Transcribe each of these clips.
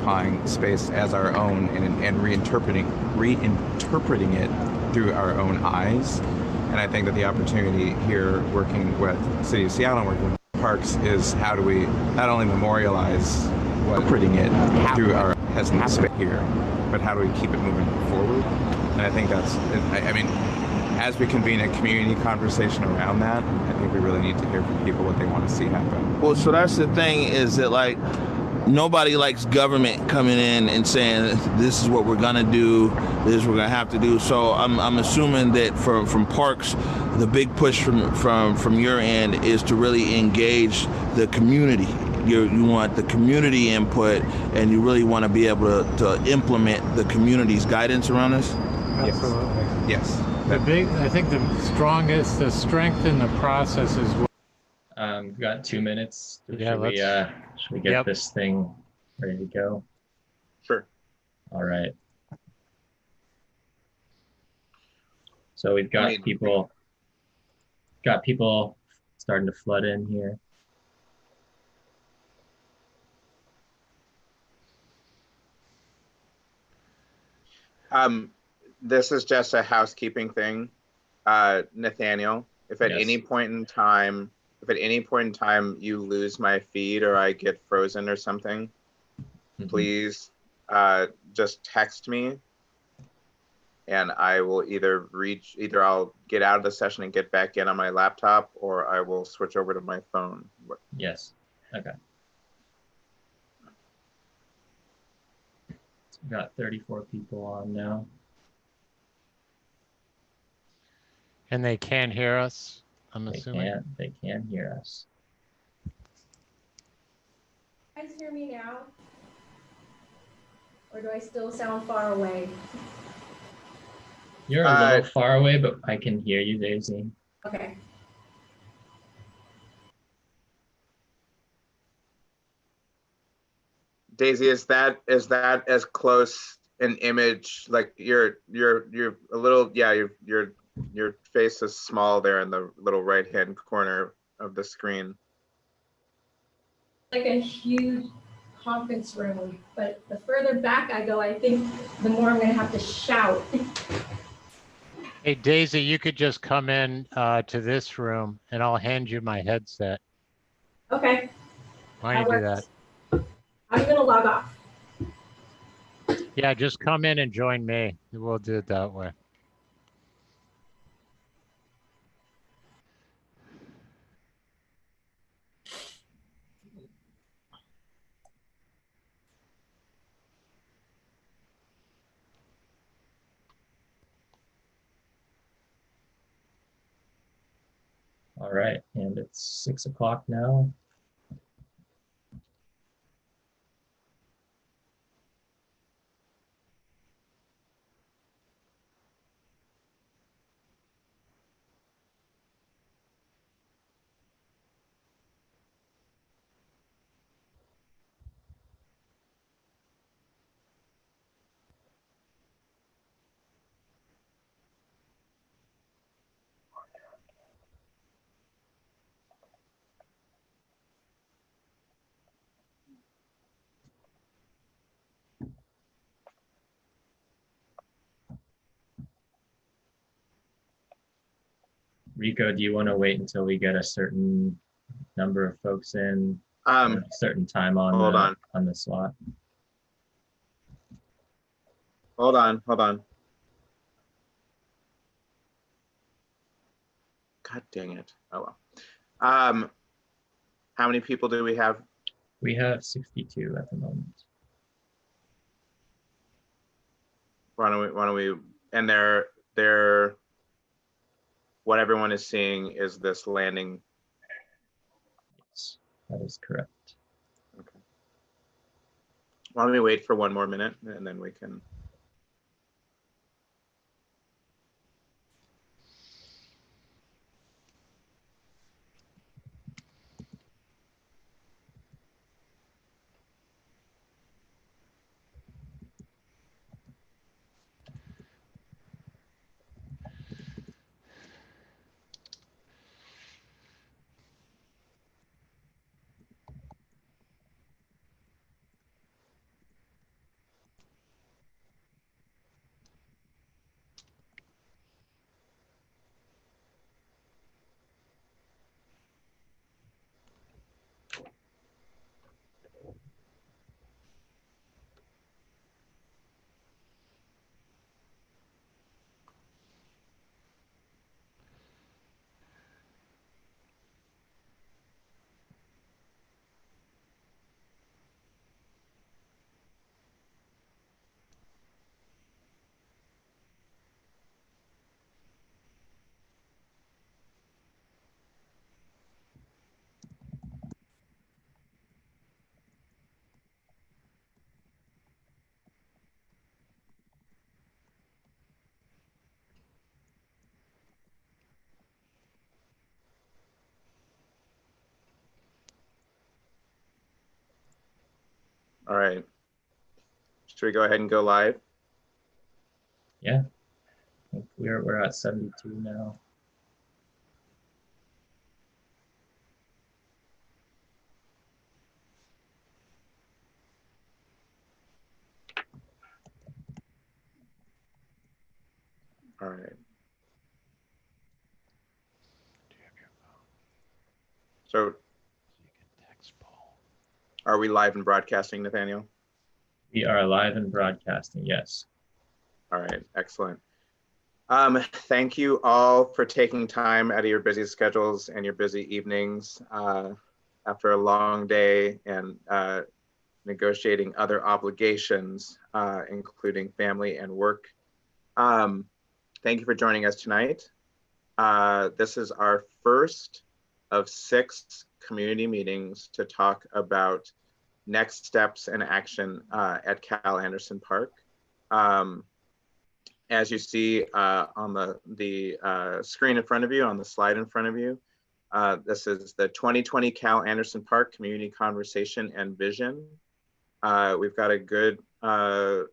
identifying space as our own and reinterpreting it through our own eyes. And I think that the opportunity here, working with City of Seattle and working with parks, is how do we not only memorialize interpreting it through our has not space here, but how do we keep it moving forward? And I think that's, I mean, as we convene a community conversation around that, I think we really need to hear from people what they want to see happen. Well, so that's the thing, is that like nobody likes government coming in and saying this is what we're gonna do, this is what we're gonna have to do. So I'm assuming that from parks, the big push from your end is to really engage the community. You want the community input, and you really want to be able to implement the community's guidance around this. Absolutely. Yes. I think the strength in the process is. We've got 2 minutes. Yeah, should we get this thing ready to go? Sure. All right. So we've got people starting to flood in here. This is just a housekeeping thing. Nathaniel, if at any point in time you lose my feed or I get frozen or something, please just text me, and I will either I'll get out of the session and get back in on my laptop, or I will switch over to my phone. Yes. Okay. So we've got 34 people on now. And they can hear us, I'm assuming. They can hear us. You guys hear me now? Or do I still sound far away? You're a little far away, but I can hear you, Daisy. Okay. Daisy, is that as close an image? Like you're a little, yeah, your face is small there in the little right-hand corner of the screen. Like a huge conference room, but the further back I go, I think the more I'm gonna have to shout. Hey, Daisy, you could just come in to this room and I'll hand you my headset. Okay. Why don't you do that? I'm gonna log off. Yeah, just come in and join me. We'll do it that way. All right, and it's 6 o'clock now. Rico, do you want to wait until we get a certain number of folks in, a certain time on the slot? Hold on. God dang it. Oh well. How many people do we have? We have 62 at the moment. Why don't we, and they're what everyone is seeing is this landing. Yes, that is correct. Okay. Why don't we wait for 1 more minute and then we can. All right. Should we go ahead and go live? Yeah. I think we're at 72 now. All right. So are we live and broadcasting, Nathaniel? We are live and broadcasting, yes. All right, excellent. Thank you all for taking time out of your busy schedules and your busy evenings after a long day and negotiating other obligations, including family and work. Thank you for joining us tonight. This is our first of 6 community meetings to talk about next steps and action at Cal Anderson Park. As you see on the screen in front of you, on the slide in front of you, this is the 2020 Cal Anderson Park Community Conversation and Vision. We've got a good hour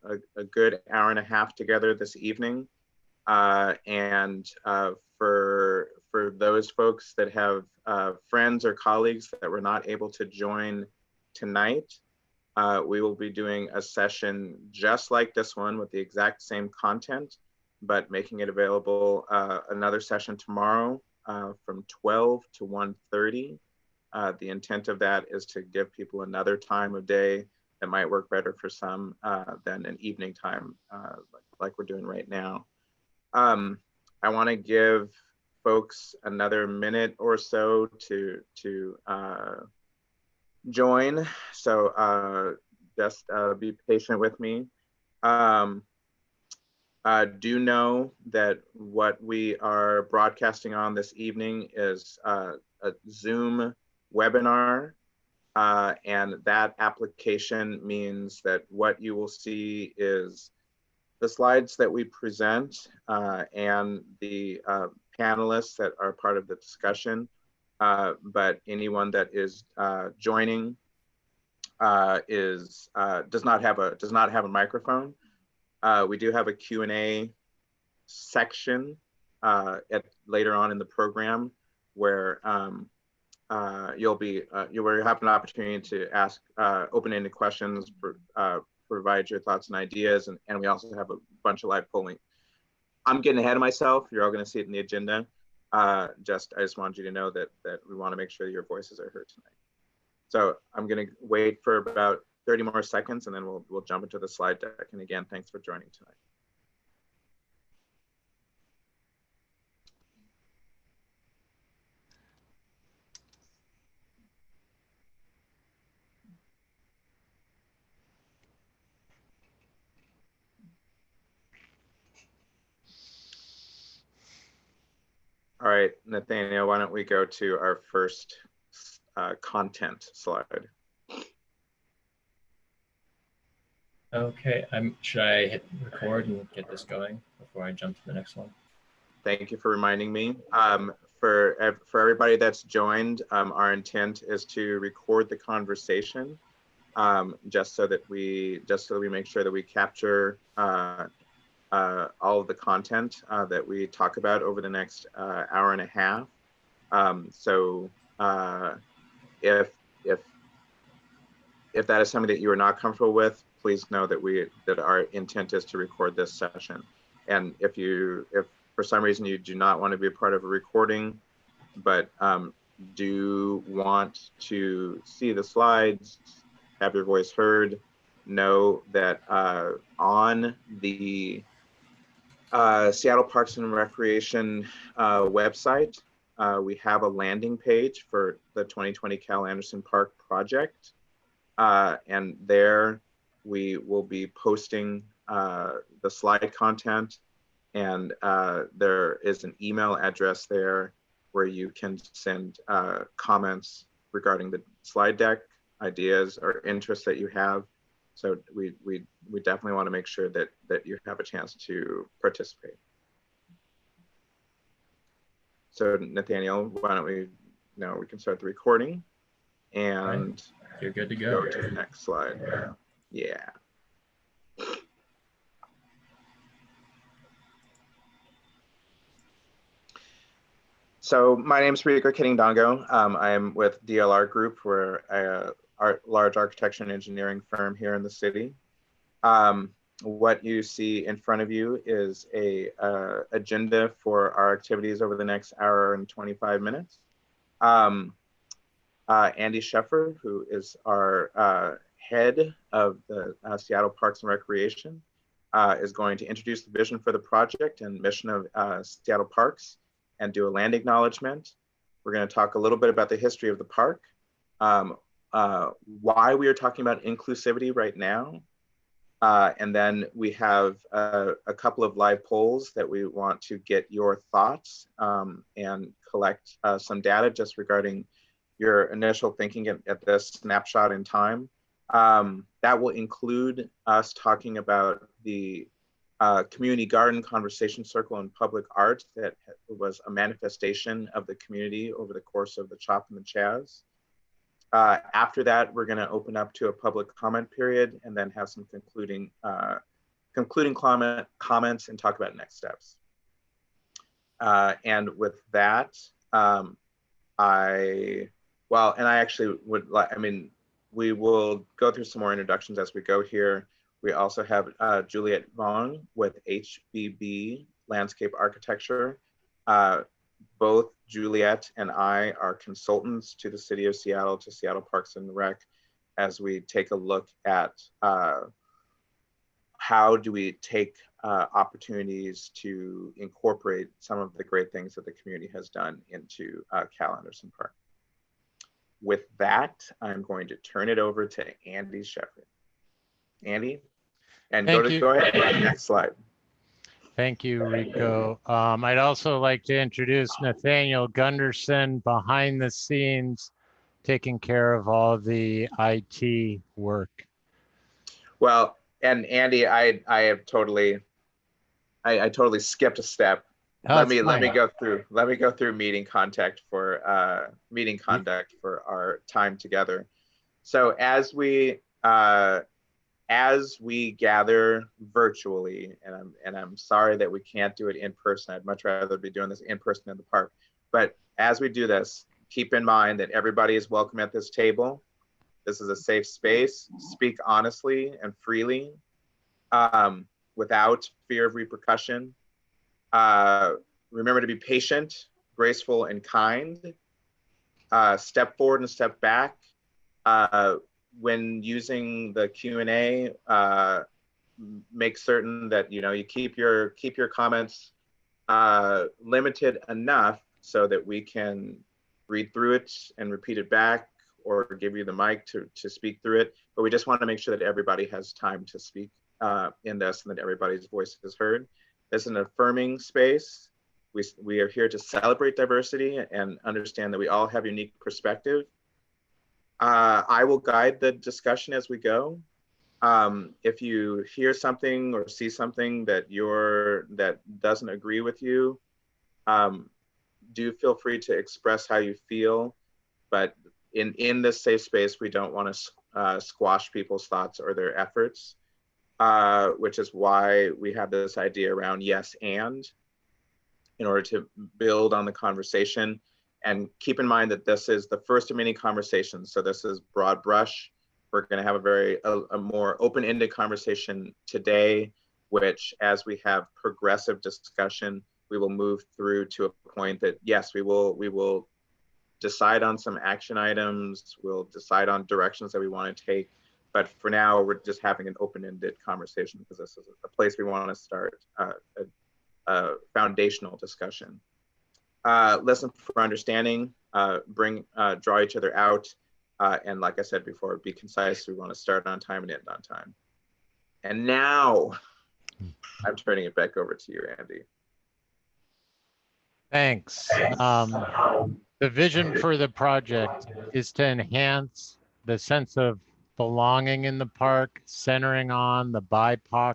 and a half together this evening. And for those folks that have friends or colleagues that were not able to join tonight, we will be doing a session just like this one with the exact same content, but making it available another session tomorrow from 12 to 1:30. The intent of that is to give people another time of day that might work better for some than an evening time like we're doing right now. I want to give folks another minute or so to join. So just be patient with me. Do know that what we are broadcasting on this evening is a Zoom webinar. And that application means that what you will see is the slides that we present and the panelists that are part of the discussion. But anyone that is joining does not have a microphone. We do have a Q&A section later on in the program where you'll have an opportunity to ask open-ended questions, provide your thoughts and ideas, and we also have a bunch of live polling. I'm getting ahead of myself. You're all going to see it in the agenda. I just wanted you to know that we want to make sure that your voices are heard tonight. So I'm going to wait for about 30 more seconds, and then we'll jump into the slide deck. And again, thanks for joining tonight. All right, Nathaniel, why don't we go to our first content slide. Okay, should I hit record and get this going before I jump to the next one? Thank you for reminding me. For everybody that's joined, our intent is to record the conversation just so that we make sure that we capture all of the content that we talk about over the next hour and a half. So if that is something that you are not comfortable with, please know that our intent is to record this session. And if for some reason you do not want to be a part of a recording, but do want to see the slides, have your voice heard, know that on the Seattle Parks and Recreation website, we have a landing page for the 2020 Cal Anderson Park project. And there we will be posting the slide content, and there is an email address there where you can send comments regarding the slide deck, ideas or interests that you have. So we definitely want to make sure that you have a chance to participate. So Nathaniel, why don't we can start the recording, and you're good to go. Go to the next slide. Yeah. So my name is Rico Kidding-Dongo. I'm with DLR Group. We're a large architecture and engineering firm here in the city. What you see in front of you is a agenda for our activities over the next hour and 25 minutes. Andy Sheffer, who is our head of the Seattle Parks and Recreation, is going to introduce the vision for the project and mission of Seattle Parks and do a land acknowledgement. We're going to talk a little bit about the history of the park, why we are talking about inclusivity right now, and then we have a couple of live polls that we want to get your thoughts and collect some data just regarding your initial thinking at this snapshot in time. That will include us talking about the community garden conversation circle and public art that was a manifestation of the community over the course of the Chop and the Chaz. After that, we're going to open up to a public comment period and then have some concluding comments and talk about next steps. And with that, I actually would like, we will go through some more introductions as we go here. We also have Juliet Vaughn with HBB Landscape Architecture. Both Juliet and I are consultants to the City of Seattle, to Seattle Parks and Rec, as we take a look at how do we take opportunities to incorporate some of the great things that the community has done into Cal Anderson Park. With that, I'm going to turn it over to Andy Sheffer. Andy, and go ahead, next slide. Thank you, Rico. I'd also like to introduce Nathaniel Gunderson behind the scenes, taking care of all the IT work. Well, and Andy, I totally skipped a step. Let me go through meeting conduct for our time together. So as we gather virtually, and I'm sorry that we can't do it in person. I'd much rather be doing this in person in the park. But as we do this, keep in mind that everybody is welcome at this table. This is a safe space. Speak honestly and freely, without fear of repercussion. Remember to be patient, graceful, and kind. Step forward and step back. When using the Q&A, make certain that you keep your comments limited enough so that we can read through it and repeat it back, or give you the mic to speak through it. But we just want to make sure that everybody has time to speak in this, and that everybody's voice is heard. This is an affirming space. We are here to celebrate diversity and understand that we all have unique perspective. I will guide the discussion as we go. If you hear something or see something that doesn't agree with you, do feel free to express how you feel. But in this safe space, we don't want to squash people's thoughts or their efforts, which is why we have this idea around yes and, in order to build on the conversation. And keep in mind that this is the first of many conversations. So this is broad brush. We're going to have a more open-ended conversation today, which, as we have progressive discussion, we will move through to a point that, yes, we will decide on some action items. We'll decide on directions that we want to take. But for now, we're just having an open-ended conversation because this is a place we want to start a foundational discussion. Listen for understanding, draw each other out, and like I said before, be concise. We want to start on time and end on time. And now I'm turning it back over to you, Andy. Thanks. The vision for the project is to enhance the sense of belonging in the park, centering on the BIPOC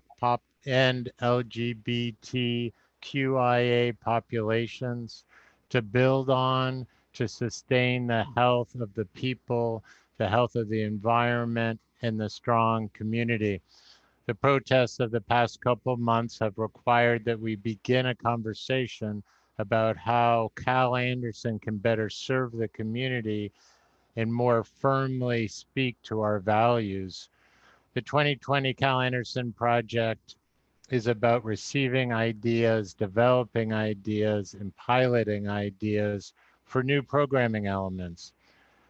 and LGBTQIA populations, to build to sustain the health of the people, the health of the environment, and the strong community. The protests of the past couple of months have required that we begin a conversation about how Cal Anderson can better serve the community and more firmly speak to our values. The 2020 Cal Anderson Project is about receiving ideas, developing ideas, and piloting ideas for new programming elements.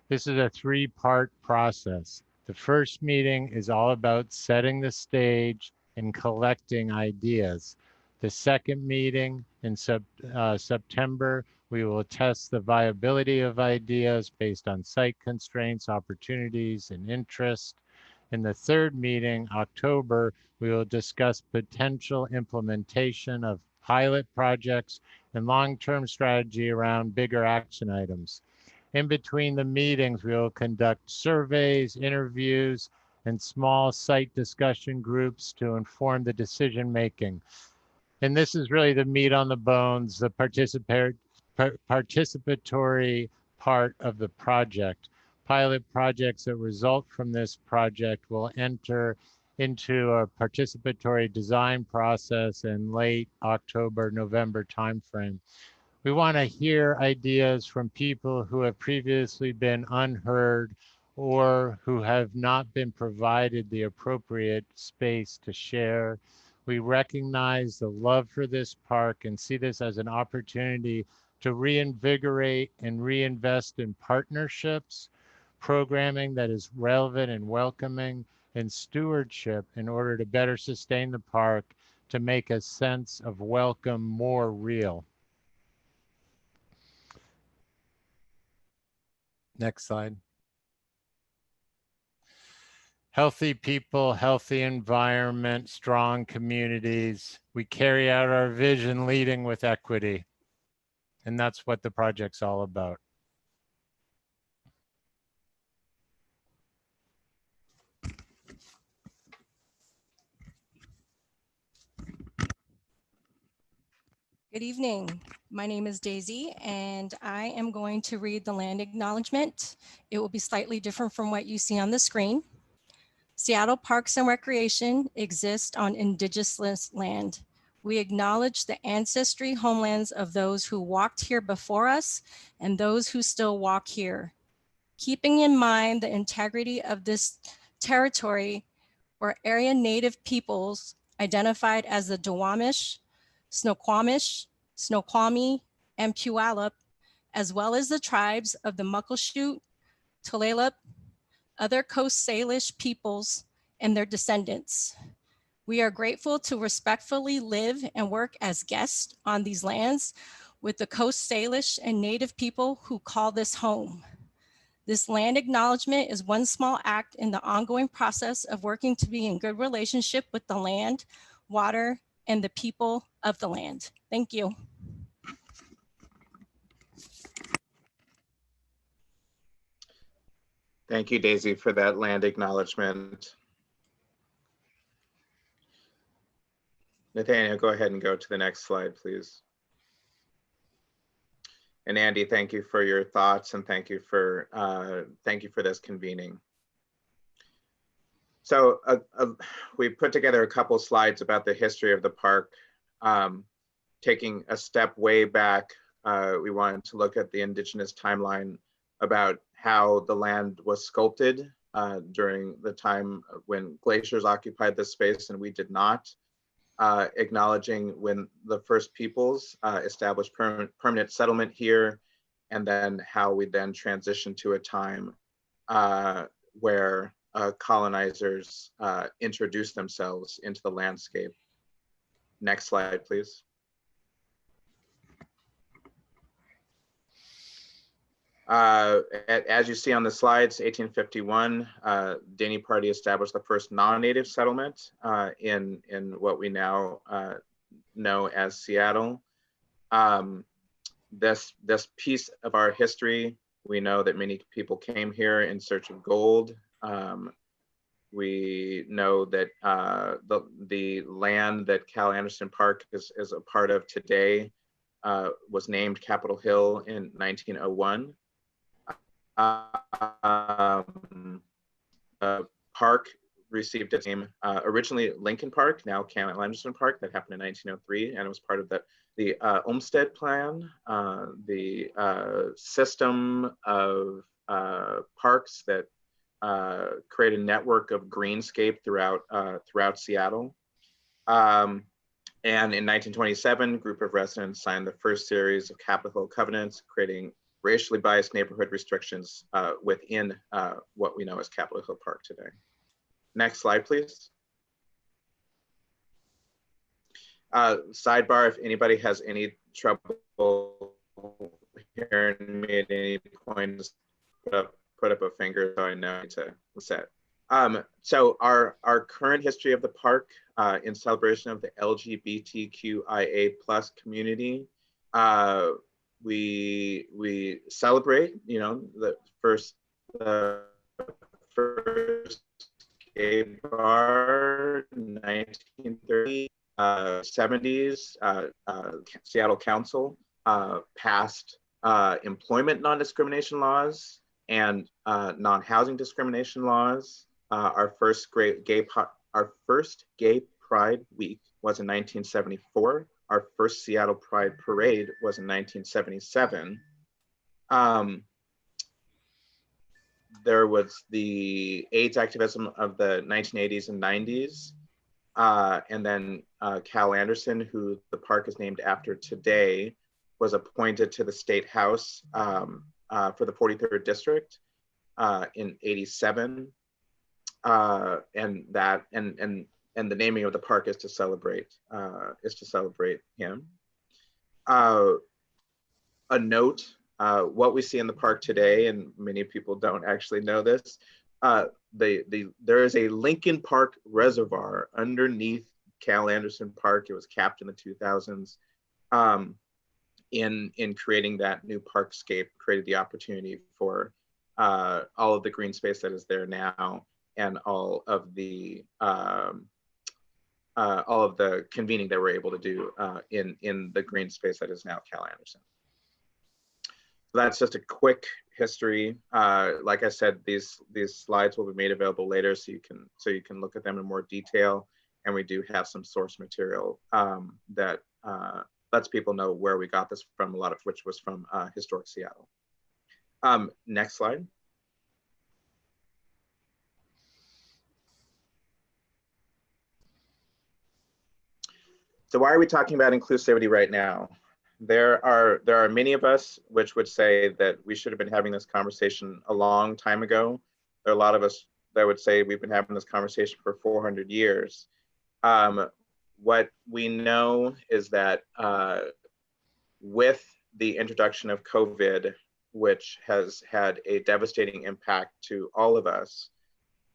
This is a three-part process. The first meeting is all about setting the stage and collecting ideas. The second meeting in September, we will test the viability of ideas based on site constraints, opportunities, and interest. In the third meeting, October, we will discuss potential implementation of pilot projects and long-term strategy around bigger action items. In between the meetings, we will conduct surveys, interviews, and small site discussion groups to inform the decision making. And this is really the meat on the bones, the participatory part of the project. Pilot projects that result from this project will enter into a participatory design process in late October, November timeframe. We want to hear ideas from people who have previously been unheard or who have not been provided the appropriate space to share. We recognize the love for this park and see this as an opportunity to reinvigorate and reinvest in partnerships, programming that is relevant and welcoming, and stewardship in order to better sustain the park to make a sense of welcome more real. Next slide. Healthy people, healthy environment, strong communities. We carry out our vision leading with equity. And that's what the project's all about. Good evening. My name is Daisy, and I am going to read the land acknowledgement. It will be slightly different from what you see on the screen. Seattle Parks and Recreation exists on indigenous land. We acknowledge the ancestry homelands of those who walked here before us and those who still walk here. Keeping in mind the integrity of this territory or area native peoples identified as the Duwamish, Snoqualmish, Snoqualmie, and Puyallup, as well as the tribes of the Muckleshoot, Tulalip, other Coast Salish peoples, and their descendants. We are grateful to respectfully live and work as guests on these lands with the Coast Salish and Native people who call this home. This land acknowledgement is one small act in the ongoing process of working to be in good relationship with the land, water, and the people of the land. Thank you. Thank you, Daisy, for that land acknowledgement. Nathaniel, go ahead and go to the next slide, please. And Andy, thank you for your thoughts and thank you for this convening. So we put together a couple slides about the history of the park. Taking a step way back, we wanted to look at the indigenous timeline about how the land was sculpted during the time when glaciers occupied this space and we did not. Acknowledging when the first peoples established permanent settlement here, and then how we then transitioned to a time where colonizers introduced themselves into the landscape. Next slide, please. As you see on the slides, 1851, Dene Party established the first non-native settlement in what we now know as Seattle. This piece of our history, we know that many people came here in search of gold. We know that the land that Cal Anderson Park is a part of today was named Capitol Hill in 1901. park received its name originally Lincoln Park, now Cal Anderson Park. That happened in 1903, and it was part of the Olmsted Plan, the system of parks that create a network of greenscape throughout Seattle. And in 1927, a group of residents signed the first series of Capitol Hill covenants, creating racially biased neighborhood restrictions within what we know as Capitol Hill Park today. Next slide, please. Sidebar, if anybody has any trouble hearing me at any point, put up a finger so I know to set. So our current history of the park in celebration of the LGBTQIA+ community, we celebrate, you know, the first gay bar in 1930, 70s. Seattle Council passed employment non-discrimination laws and non-housing discrimination laws. Our first gay Pride Week was in 1974. Our first Seattle Pride Parade was in 1977. There was the AIDS activism of the 1980s and 90s. And then Cal Anderson, who the park is named after today, was appointed to the State House for the 43rd District in '87. And the naming of the park is to celebrate him. A note, what we see in the park today, and many people don't actually know this, there is a Lincoln Park Reservoir underneath Cal Anderson Park. It was capped in the 2000s. In creating that new parkscape, created the opportunity for all of the green space that is there now, and all of the convening that we're able to do in the green space that is now Cal Anderson. So that's just a quick history. Like I said, these slides will be made available later, so you can look at them in more detail. And we do have some source material that lets people know where we got this from, a lot of which was from Historic Seattle. Next slide. So why are we talking about inclusivity right now? There are many of us which would say that we should have been having this conversation a long time ago. There are a lot of us that would say we've been having this conversation for 400 years. What we know is that with the introduction of COVID, which has had a devastating impact to all of us,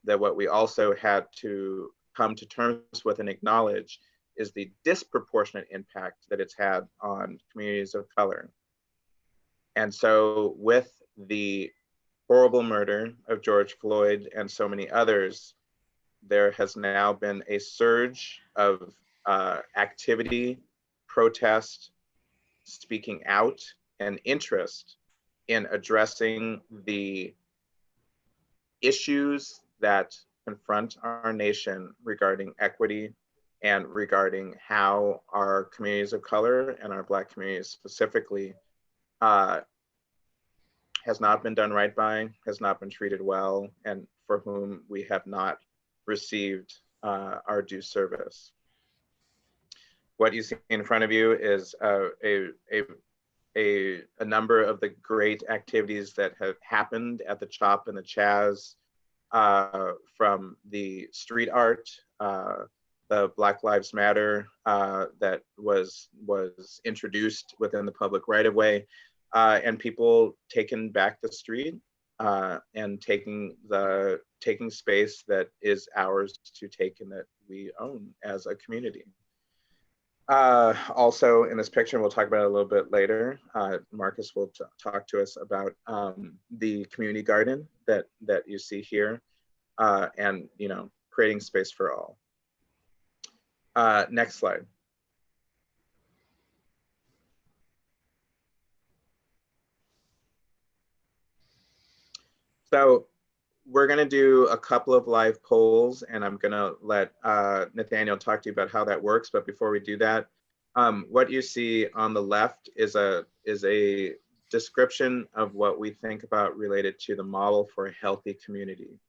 that what we also had to come to terms with and acknowledge is the disproportionate impact that it's had on communities of color. And so with the horrible murder of George Floyd and so many others, there has now been a surge of activity, protest, speaking out, and interest in addressing the issues that confront our nation regarding equity and regarding how our communities of color and our Black communities specifically has not been done right by, has not been treated well, and for whom we have not received our due service. What you see in front of you is a number of the great activities that have happened at the CHOP and the Chaz, from the street art, the Black Lives Matter that was introduced within the public right-of-way, and people taking back the street and taking space that is ours to take and that we own as a community. Also in this picture, and we'll talk about it a little bit later, Marcus will talk to us about the community garden that you see here, and creating space for all. Next slide. So we're going to do a couple of live polls, and I'm going to let Nathaniel talk to you about how that works. But before we do that, what you see on the left is a description of what we think about related to the model for a healthy community.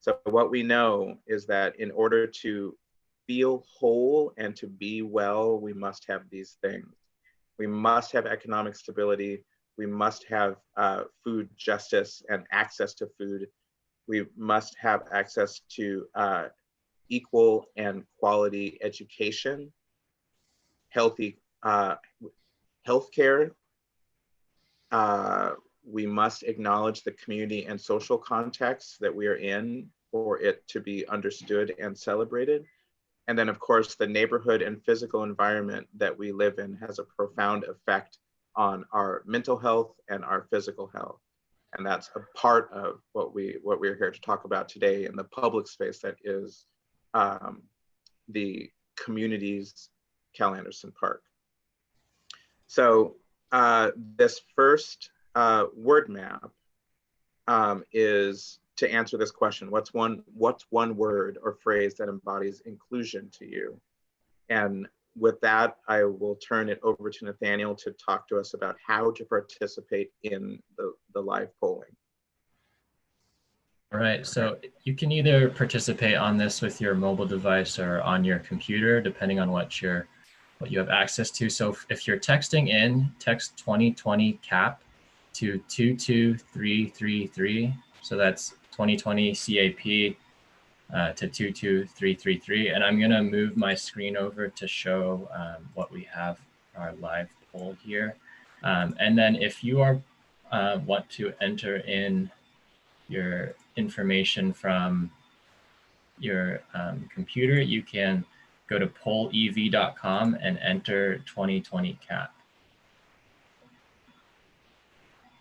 So what we know is that in order to feel whole and to be well, we must have these things. We must have economic stability. We must have food justice and access to food. We must have access to equal and quality education, healthy healthcare. We must acknowledge the community and social context that we are in for it to be understood and celebrated. And then, of course, the neighborhood and physical environment that we live in has a profound effect on our mental health and our physical health. And that's a part of what we're here to talk about today in the public space that is the community's Cal Anderson Park. So this first word map is to answer this question. What's one word or phrase that embodies inclusion to you? And with that, I will turn it over to Nathaniel to talk to us about how to participate in the live polling. All right, so you can either participate on this with your mobile device or on your computer, depending on what you have access to. So if you're texting in, text 2020 CAP to 22333. So that's 2020 CAP to 22333. And I'm gonna move my screen over to show what we have our live poll here. And then if you are want to enter in your information from your computer, you can go to pollev.com and enter 2020 CAP.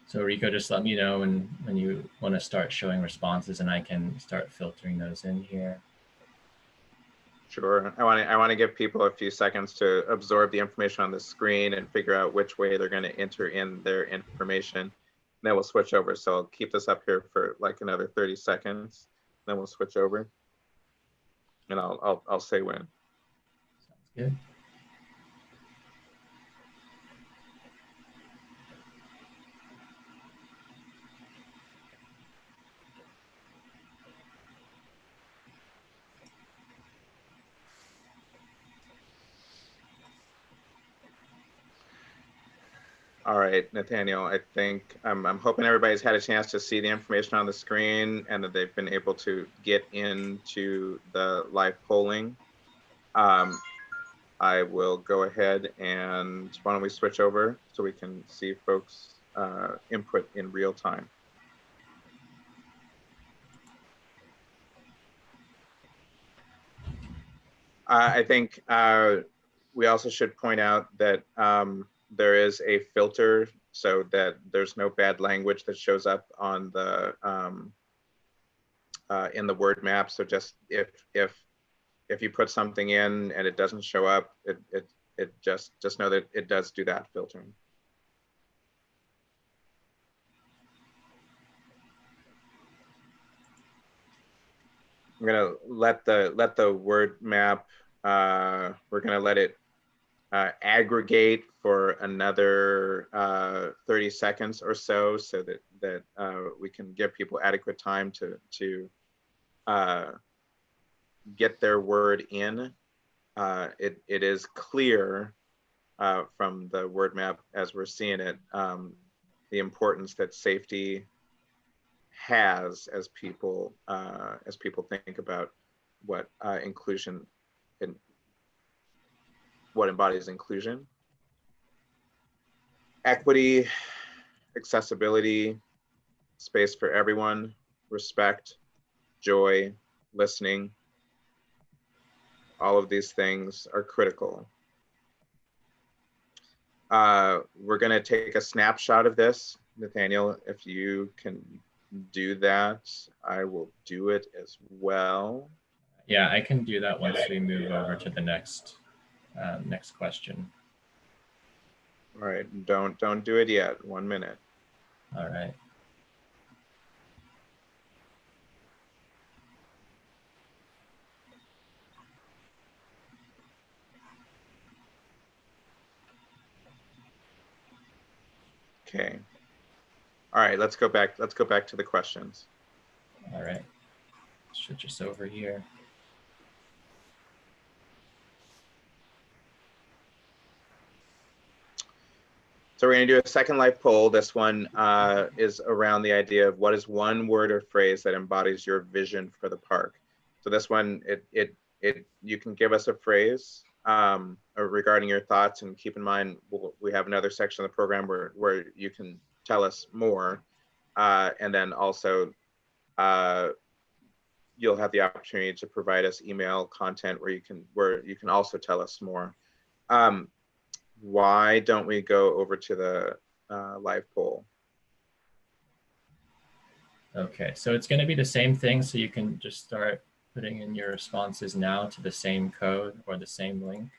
So Rico, just let me know when you want to start showing responses, and I can start filtering those in here. Sure. I want to give people a few seconds to absorb the information on the screen and figure out which way they're going to enter in their information. Then we'll switch over. So I'll keep this up here for like another 30 seconds. Then we'll switch over, and I'll say when. Sounds good. All right, Nathaniel, I think I'm hoping everybody's had a chance to see the information on the screen and that they've been able to get into the live polling. I will go ahead and why don't we switch over so we can see folks' input in real time. I think we also should point out that there is a filter so that there's no bad language that shows up on the in the word map. So just if you put something in and it doesn't show up, it just know that it does do that filtering. I'm gonna let the word map. We're gonna let it aggregate for another 30 seconds or so that we can give people adequate time to get their word in. It is clear from the word map as we're seeing it, the importance that safety has as people think about what inclusion and what embodies inclusion. Equity, accessibility, space for everyone, respect, joy, listening. All of these things are critical. We're going to take a snapshot of this. Nathaniel, if you can do that, I will do it as well. Yeah, I can do that once we move over to the next question. All right, don't do it yet. 1 minute. All right. Okay. All right, let's go back to the questions. All right. Switch us over here. So we're going to do a second life poll. This one is around the idea of what is one word or phrase that embodies your vision for the park. So this one, you can give us a phrase regarding your thoughts, and keep in mind we have another section of the program where you can tell us more, and then also you'll have the opportunity to provide us email content where you can also tell us more. Why don't we go over to the live poll? Okay, so it's going to be the same thing. So you can just start putting in your responses now to the same code or the same link.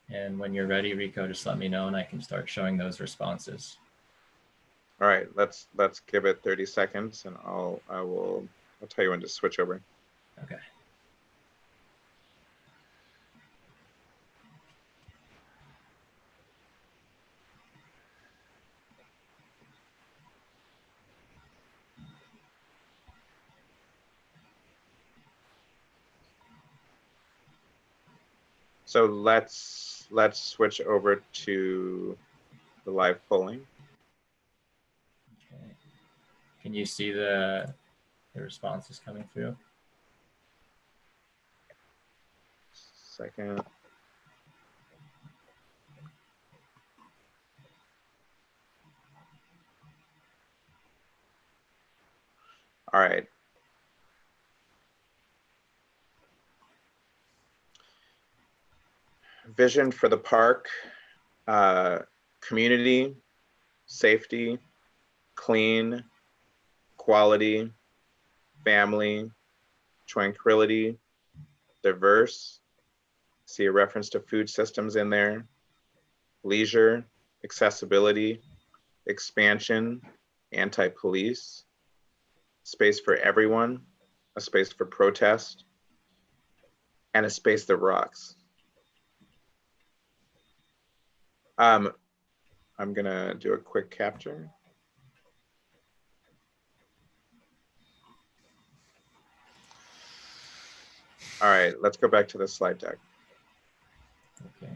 And when you're ready, Rico, just let me know and I can start showing those responses. All right, let's give it 30 seconds, and I'll tell you when to switch over. Okay. So let's switch over to the live polling. Okay. Can you see the responses coming through? Second. All right. Vision for the park: community, safety, clean, quality, family, tranquility, diverse. See a reference to food systems in there. Leisure, accessibility, expansion, anti-police, space for everyone, a space for protest, and a space that rocks. I'm gonna do a quick capture. All right, let's go back to the slide deck. Okay.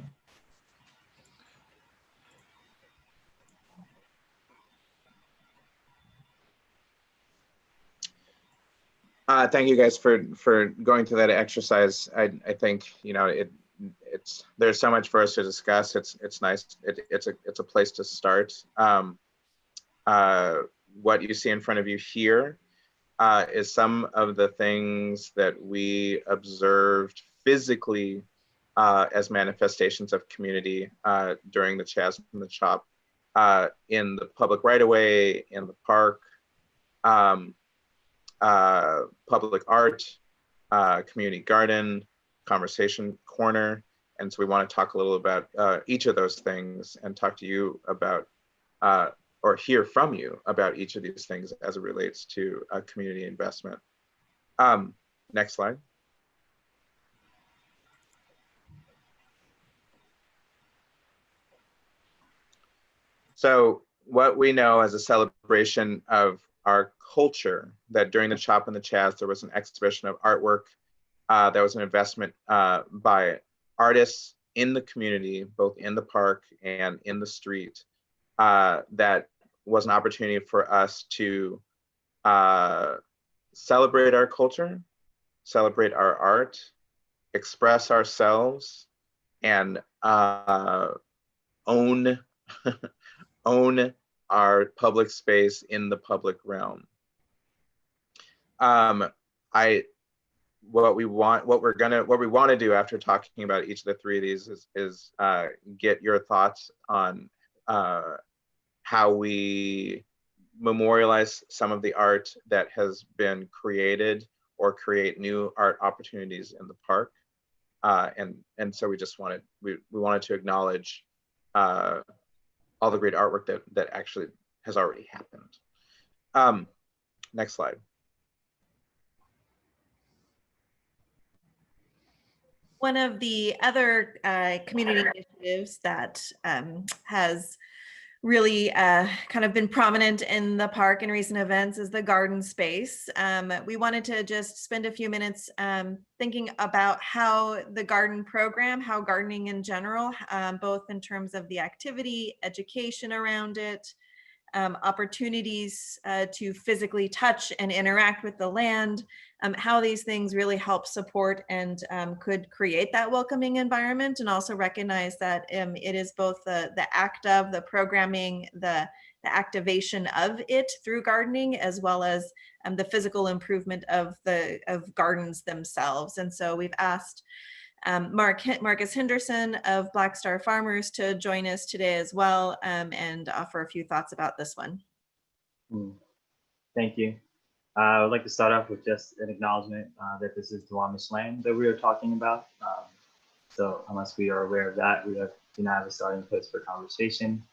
Thank you guys for going through that exercise. I think, you know, there's so much for us to discuss. It's nice. It's a place to start. What you see in front of you here is some of the things that we observed physically as manifestations of community during the Chaz and the Chop in the public right-of-way, in the park, public art, community garden, conversation corner. And so we want to talk a little about each of those things and talk to you about or hear from you about each of these things as it relates to community investment. Next slide. So what we know as a celebration of our culture, that during the Chop and the Chaz, there was an exhibition of artwork. There was an investment by artists in the community, both in the park and in the street, that was an opportunity for us to celebrate our culture, celebrate our art, express ourselves, and own own our public space in the public realm. What we want to do after talking about each of the three of these is get your thoughts on how we memorialize some of the art that has been created or create new art opportunities in the park. And so we just wanted to acknowledge all the great artwork that actually has already happened. Next slide. One of the other community initiatives that has really kind of been prominent in the park in recent events is the garden space. We wanted to just spend a few minutes thinking about how the garden program, how gardening in general, both in terms of the activity, education around it, opportunities to physically touch and interact with the land, how these things really help support and could create that welcoming environment, and also recognize that it is both the act of the programming, the activation of it through gardening, as well as the physical improvement of gardens themselves. And so we've asked Marcus Henderson of Black Star Farmers to join us today as well, and offer a few thoughts about this one. Thank you. I would like to start off with just an acknowledgement that this is Duwamish land that we are talking about. So unless we are aware of that, we do not have a starting place for conversation.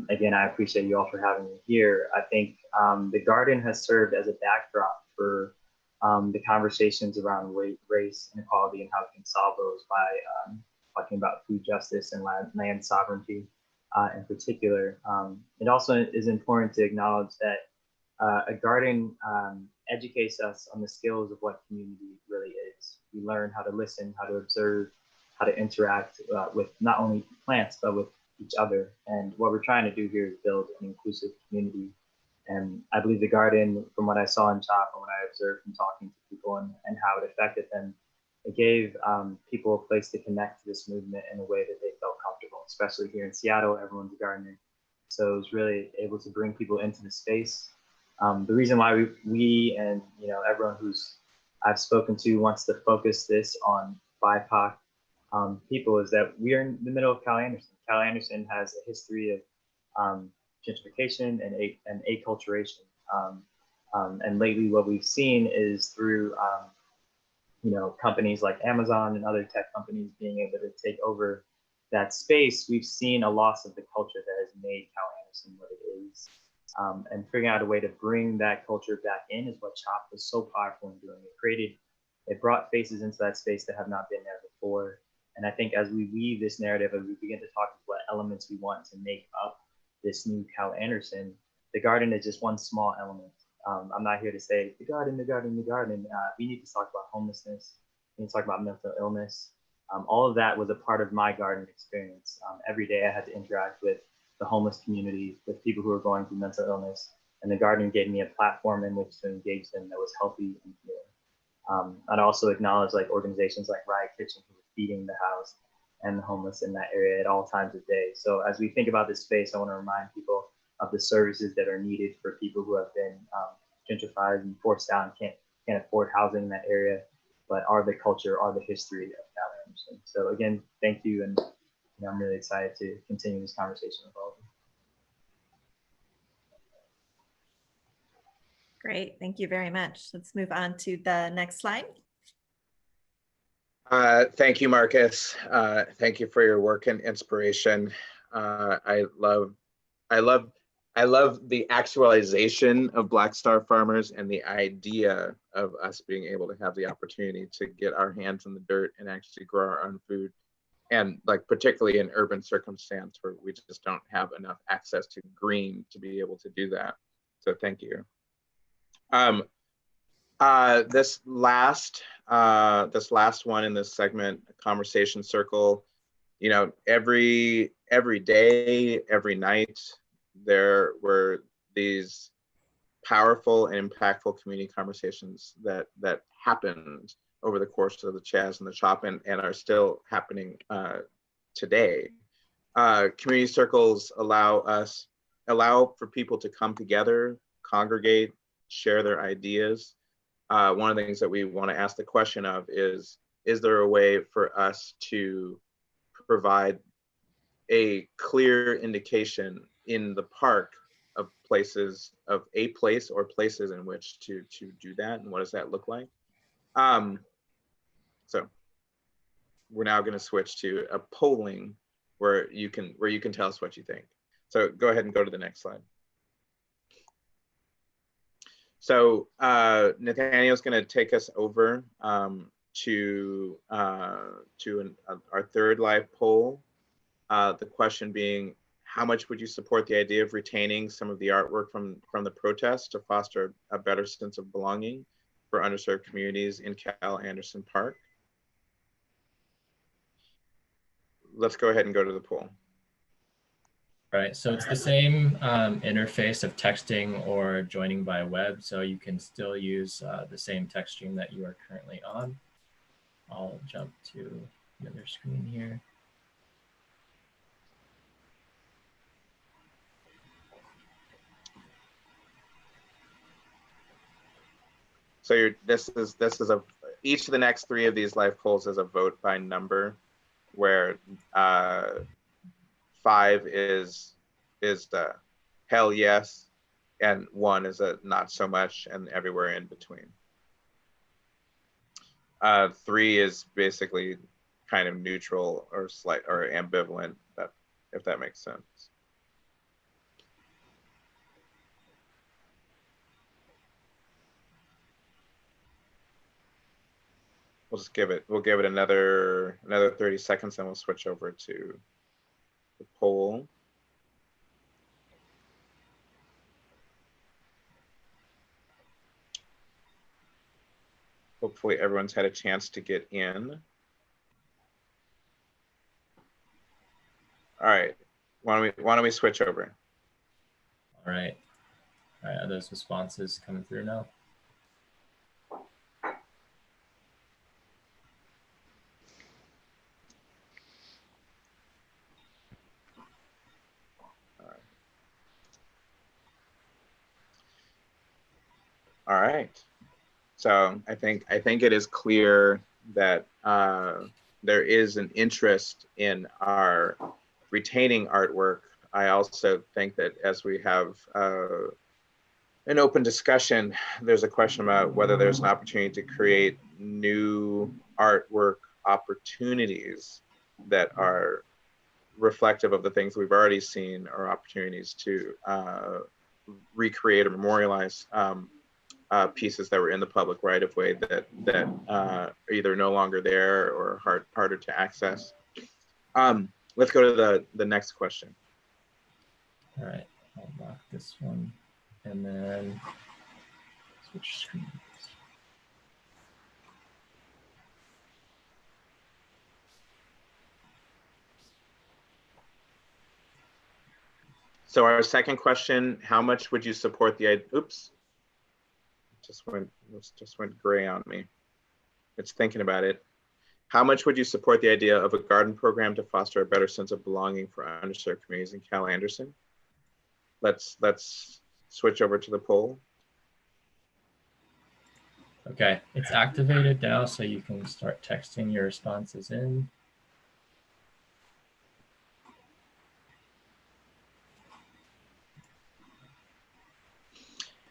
Again, I appreciate you all for having me here. I think the garden has served as a backdrop for the conversations around race, inequality, and how we can solve those by talking about food justice and land sovereignty in particular. It also is important to acknowledge that a garden educates us on the skills of what community really is. We learn how to listen, how to observe, how to interact with not only plants, but with each other. And what we're trying to do here is build an inclusive community. And I believe the garden, from what I saw in CHOP and what I observed from talking to people and how it affected them, it gave people a place to connect to this movement in a way that they felt comfortable, especially here in Seattle, everyone's a gardener. So it was really able to bring people into the space. The reason why we and everyone who's I've spoken to wants to focus this on BIPOC people is that we are in the middle of Cal Anderson. Cal Anderson has a history of gentrification and acculturation. And lately what we've seen is through companies like Amazon and other tech companies being able to take over that space, we've seen a loss of the culture that has made Cal Anderson what it is. And figuring out a way to bring that culture back in is what CHOP was so powerful in doing. It brought faces into that space that have not been there before. And I think as we weave this narrative, as we begin to talk about what elements we want to make up this new Cal Anderson, the garden is just one small element. I'm not here to say the garden. We need to talk about homelessness. We need to talk about mental illness. All of that was a part of my garden experience. Every day I had to interact with the homeless community, with people who are going through mental illness, and the garden gave me a platform in which to engage them that was healthy and healing. I'd also acknowledge organizations like Riot Kitchen who were feeding the house and the homeless in that area at all times of day. So as we think about this space, I want to remind people of the services that are needed for people who have been gentrified and forced out and can't afford housing in that area, but are the culture, are the history of Cal Anderson. So again, thank you, and I'm really excited to continue this conversation with all of you. Great, thank you very much. Let's move on to the next slide. Thank you, Marcus. Thank you for your work and inspiration. I love the actualization of Black Star Farmers and the idea of us being able to have the opportunity to get our hands in the dirt and actually grow our own food. And particularly in urban circumstance where we just don't have enough access to green to be able to do that. So thank you. This last one in this segment, Conversation Circle, every day, every night, there were these powerful and impactful community conversations that happened over the course of the Chaz and the CHOP and are still happening today. Community circles allow for people to come together, congregate, share their ideas. One of the things that we want to ask the question of is there a way for us to provide a clear indication in the park of places, of a place or places in which to do that, and what does that look like? So we're now going to switch to a polling where you can tell us what you think. So go ahead and go to the next slide. So Nathaniel's going to take us over our third live poll. The question being, how much would you support the idea of retaining some of the artwork from the protest to foster a better sense of belonging for underserved communities in Cal Anderson Park? Let's go ahead and go to the poll. Right, so it's the same interface of texting or joining by web, so you can still use the same text stream that you are currently on. I'll jump to the other screen here. So this is each of the next 3 of these live polls is a vote by number, where 5 is the hell yes, and 1 is a not so much, and everywhere in between. 3 is basically kind of neutral or slight or ambivalent, if that makes sense. We'll give it another 30 seconds, and we'll switch over to the poll. Hopefully everyone's had a chance to get in. All right, why don't we switch over? All right, are those responses coming through now? All right. So I think it is clear that there is an interest in our retaining artwork. I also think that as we have an open discussion, there's a question about whether there's an opportunity to create new artwork opportunities that are reflective of the things we've already seen, or opportunities to recreate or memorialize pieces that were in the public right of way that are either no longer there or harder to access. Let's go to the next question. All right, I'll lock this one and then switch screens. So our second question, how much would you support the, oops, just went gray on me. It's thinking about it. How much would you support the idea of a garden program to foster a better sense of belonging for underserved communities in Cal Anderson? Let's switch over to the poll. Okay, it's activated now, so you can start texting your responses in.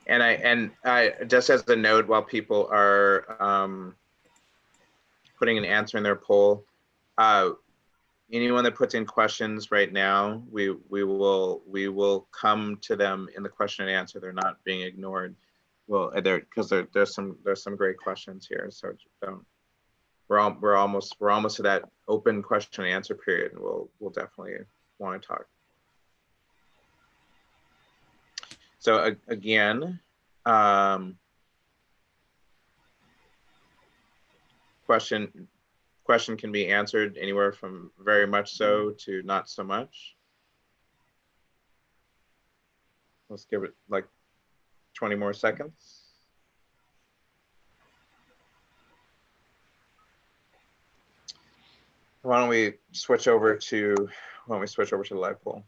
And I just as a note, while people are putting an answer in their poll, anyone that puts in questions right now, we will come to them in the question and answer. They're not being ignored. Well, because there's some great questions here. So don't. We're almost to that open question and answer period, and we'll definitely want to talk. So again, question can be answered anywhere from very much so to not so much. Let's give it like 20 more seconds. Why don't we switch over to the live poll?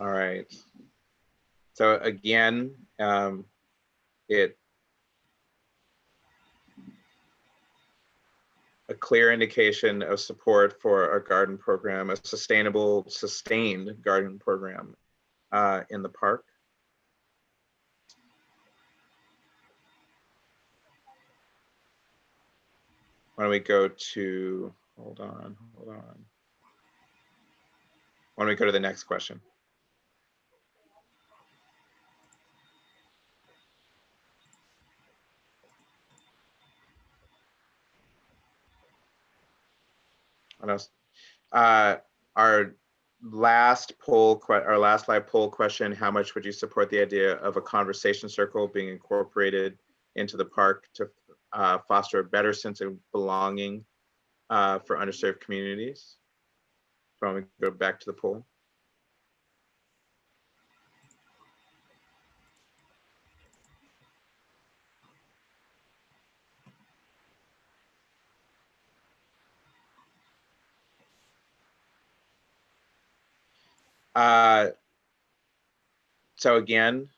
All right. So again, a clear indication of support for a garden program, a sustained garden program in the park. Why don't we go to, hold on. Why don't we go to the next question? What else? Our last live poll question: how much would you support the idea of a conversation circle being incorporated into the park to foster a better sense of belonging for underserved communities? Why don't we go back to the poll? So again,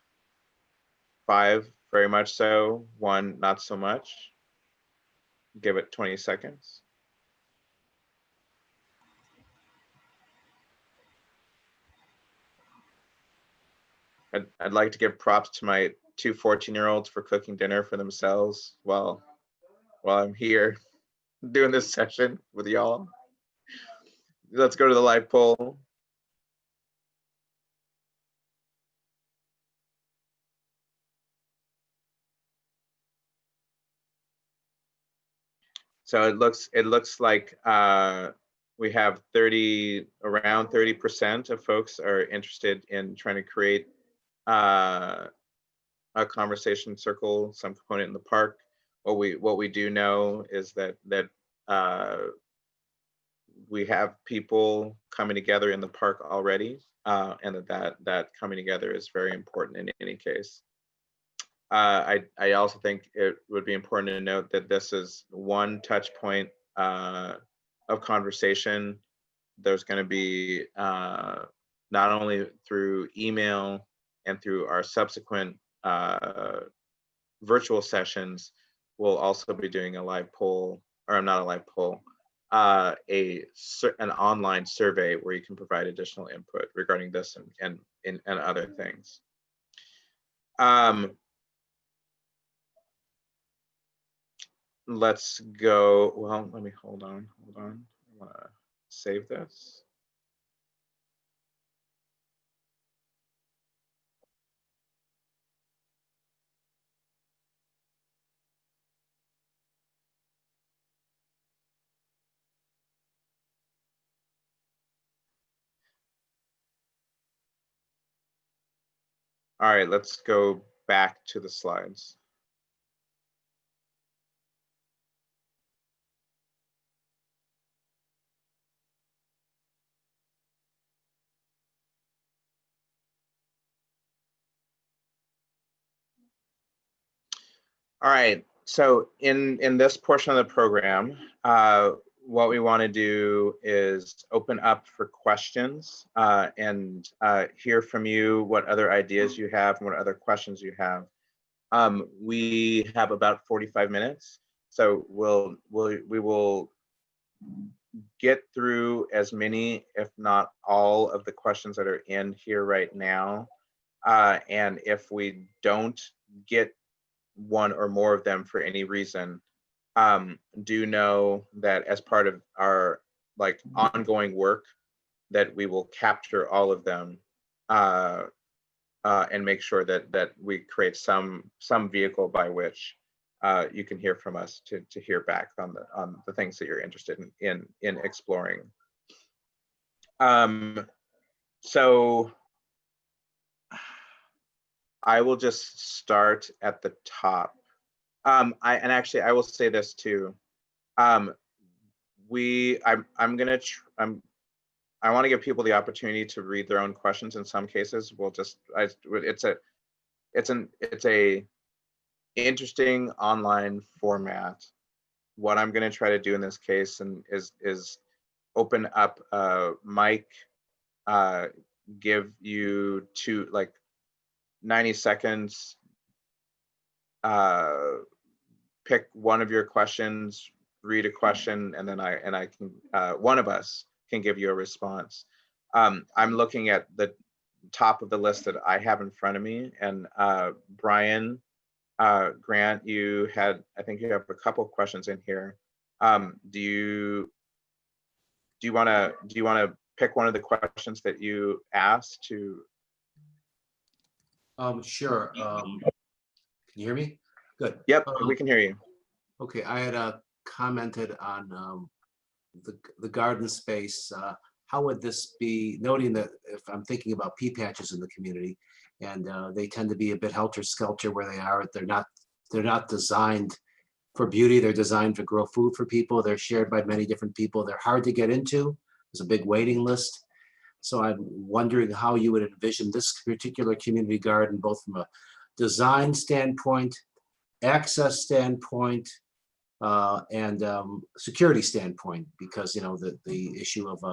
5 very much so, 1 not so much. Give it 20 seconds. I'd like to give props to my 2 14-year-olds for cooking dinner for themselves while I'm here doing this session with y'all. Let's go to the live poll. So it looks like we have around 30% of folks are interested in trying to create a conversation circle, some component in the park. What we do know is that we have people coming together in the park already, and that coming together is very important in any case. I also think it would be important to note that this is one touch point of conversation. There's going to be not only through email and through our subsequent virtual sessions, we'll also be doing a live poll, or not a live poll, an online survey where you can provide additional input regarding this and other things. Let's go. Well, let me hold on. I want to save this. All right, let's go back to the slides. All right, so in this portion of the program, what we want to do is open up for questions and hear from you what other ideas you have and what other questions you have. We have about 45 minutes, so we will get through as many, if not all, of the questions that are in here right now. And if we don't get one or more of them for any reason, do know that as part of our ongoing work, that we will capture all of them and make sure that we create some vehicle by which you can hear from us to hear back on the things that you're interested in exploring. So I will just start at the top. I will say this too. I want to give people the opportunity to read their own questions. In some cases, it's a interesting online format. What I'm going to try to do in this case is open up a mic, give you 90 seconds, pick one of your questions, read a question, and then I can one of us can give you a response. I'm looking at the top of the list that I have in front of me, and Brian Grant, I think you have a couple of questions in here. Do you want to pick one of the questions that you asked to? Sure. Can you hear me? Good. Yep, we can hear you. Okay, I had commented on the garden space. How would this be, noting that if I'm thinking about pea patches in the community, and they tend to be a bit helter-skelter where they are. They're not designed for beauty. They're designed to grow food for people. They're shared by many different people. They're hard to get into. There's a big waiting list. So I'm wondering how you would envision this particular community garden, both from a design standpoint, access standpoint, and security standpoint, because the issue of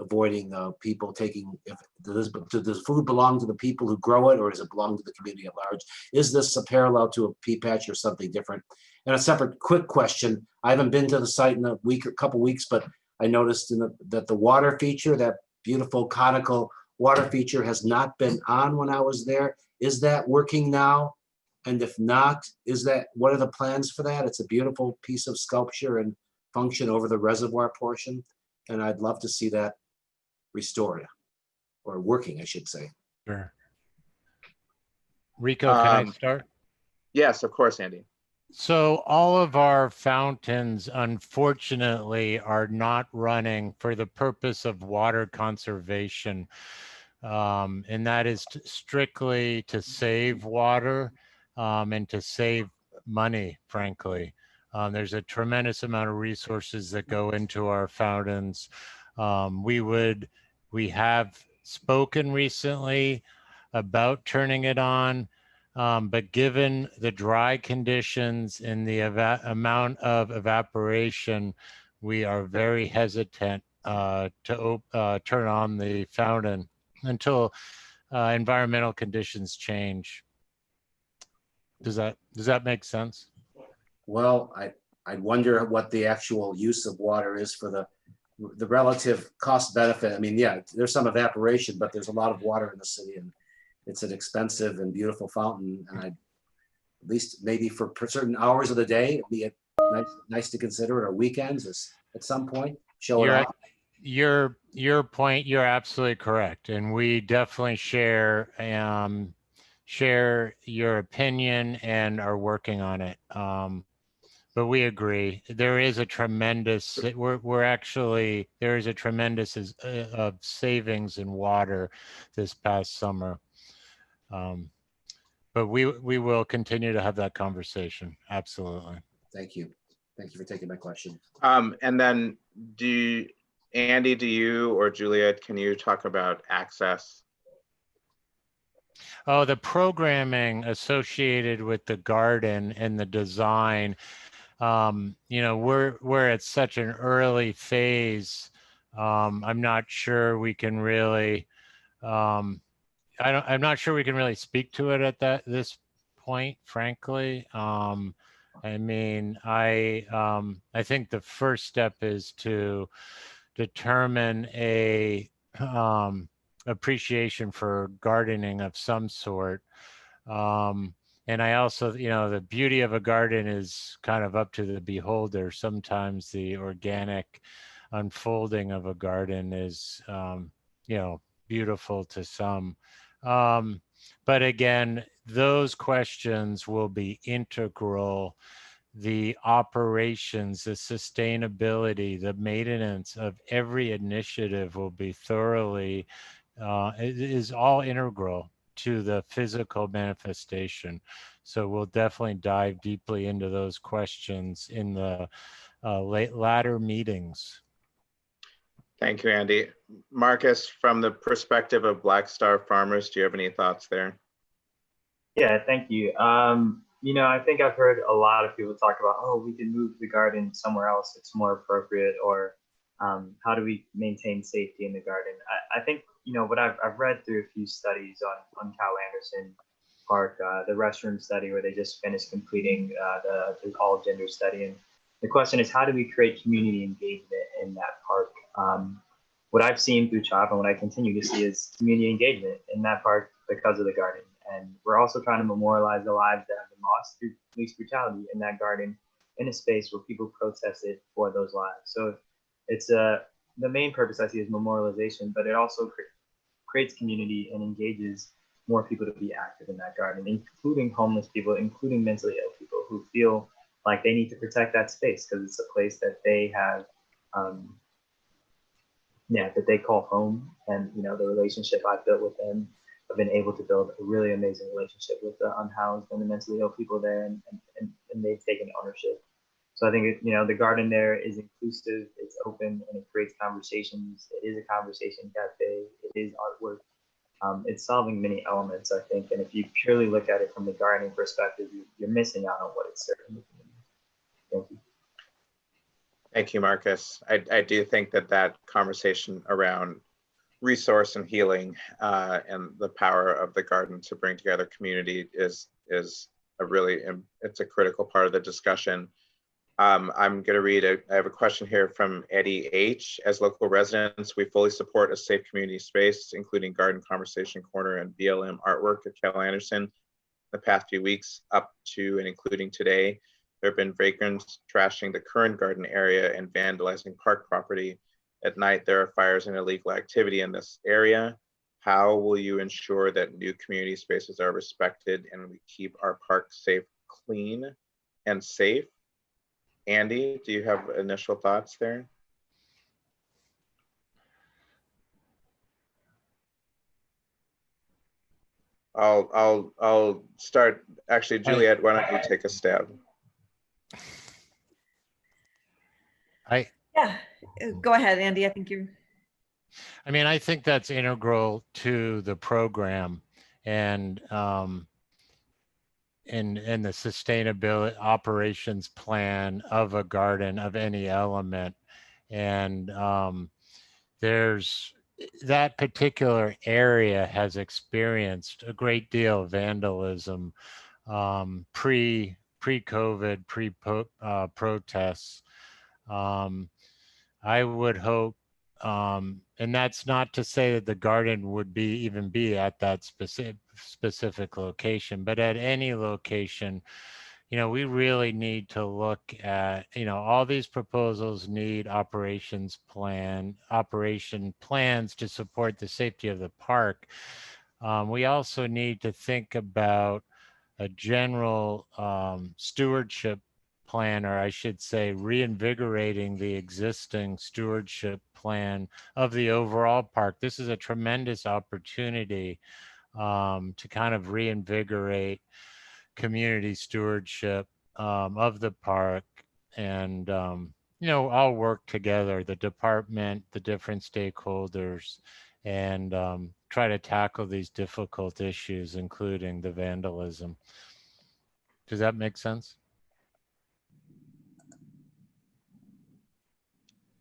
avoiding people taking, does food belong to the people who grow it, or does it belong to the community at large? Is this a parallel to a pea patch or something different? And a separate quick question, I haven't been to the site in a couple weeks, but I noticed that the water feature, that beautiful conical water feature, has not been on when I was there. Is that working now? And if not, what are the plans for that? It's a beautiful piece of sculpture and function over the reservoir portion, and I'd love to see that restored, or working, I should say. Sure. Rico, can I start? Yes, of course, Andy. So all of our fountains, unfortunately, are not running for the purpose of water conservation. And that is strictly to save water and to save money, frankly. There's a tremendous amount of resources that go into our fountains. We have spoken recently about turning it on, but given the dry conditions and the amount of evaporation, we are very hesitant to turn on the fountain until environmental conditions change. Does that make sense? Well, I wonder what the actual use of water is for the relative cost benefit. I mean, yeah, there's some evaporation, but there's a lot of water in the city, and it's an expensive and beautiful fountain. And at least maybe for certain hours of the day, it'd be nice to consider, or weekends at some point, show it off. Your point, you're absolutely correct. And we definitely share your opinion and are working on it. But we agree, there is a tremendous, there is a tremendous of savings in water this past summer. But we will continue to have that conversation. Absolutely. Thank you. Thank you for taking my question. And then Andy, do you or Juliet, can you talk about access? Oh, the programming associated with the garden and the design, we're at such an early phase. I'm not sure we can really, I'm not sure we can really speak to it at this point, frankly. I mean, I think the first step is to determine a appreciation for gardening of some sort. And I also, the beauty of a garden is kind of up to the beholder. Sometimes the organic unfolding of a garden is, beautiful to some. But again, those questions will be integral. The operations, the sustainability, the maintenance of every initiative will be thoroughly, it is all integral to the physical manifestation. So we'll definitely dive deeply into those questions in the latter meetings. Thank you, Andy. Marcus, from the perspective of Black Star Farmers, do you have any thoughts there? Yeah, thank you. I think I've heard a lot of people talk about, oh, we can move the garden somewhere else, it's more appropriate, or how do we maintain safety in the garden? I think, what I've read through a few studies on Cal Anderson Park, the restroom study where they just finished completing the all gender study. And the question is, how do we create community engagement in that park? What I've seen through CHOP and what I continue to see is community engagement in that park because of the garden. And we're also trying to memorialize the lives that have been lost through police brutality in that garden, in a space where people protested for those lives. So it's the main purpose I see is memorialization, but it also creates community and engages more people to be active in that garden, including homeless people, including mentally ill people who feel like they need to protect that space because it's a place that they have, that they call home. And, you know, the relationship I've built with them, I've been able to build a really amazing relationship with the unhoused and the mentally ill people there, and they've taken ownership. So I think, you know, the garden there is inclusive, it's open, and it creates conversations. It is a conversation cafe, it is artwork. It's solving many elements, I think. And if you purely look at it from the gardening perspective, you're missing out on what it's serving. Thank you. Thank you, Marcus. I do think that that conversation around resource and healing and the power of the garden to bring together community is a really, it's a critical part of the discussion. I'm going to read I have a question here from Eddie H. As local residents, we fully support a safe community space, including Garden Conversation Corner and BLM artwork at Cal Anderson. The past few weeks up to and including today, there have been vagrants trashing the current garden area and vandalizing park property. At night, there are fires and illegal activity in this area. How will you ensure that new community spaces are respected and we keep our parks safe, clean, and safe? Andy, do you have initial thoughts there? I'll start. Actually, Juliet, why don't you take a stab? Yeah, go ahead, Andy. I think you're. I mean, I think that's integral to the program and the sustainability operations plan of a garden of any element. And there's that particular area has experienced a great deal of vandalism pre-COVID, protests. I would hope, and that's not to say that the garden would even be at that specific location, but at any location, you know, we really need to look at, you know, all these proposals need operation plans to support the safety of the park. We also need to think about a general stewardship plan, or I should say reinvigorating the existing stewardship plan of the overall park. This is a tremendous opportunity to kind of reinvigorate community stewardship of the park, and you know, all work together, the department, the different stakeholders, and try to tackle these difficult issues, including the vandalism. Does that make sense?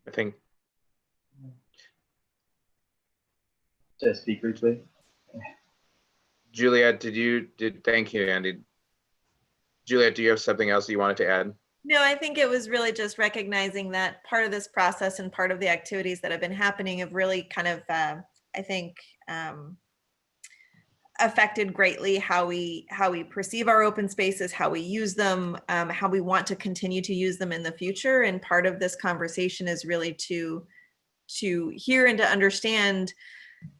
I think. Just speak briefly. Juliet, thank you, Andy. Juliet, do you have something else you wanted to add? No, I think it was really just recognizing that part of this process and part of the activities that have been happening have really kind of, I think, affected greatly how we perceive our open spaces, how we use them, how we want to continue to use them in the future. And part of this conversation is really to hear and to understand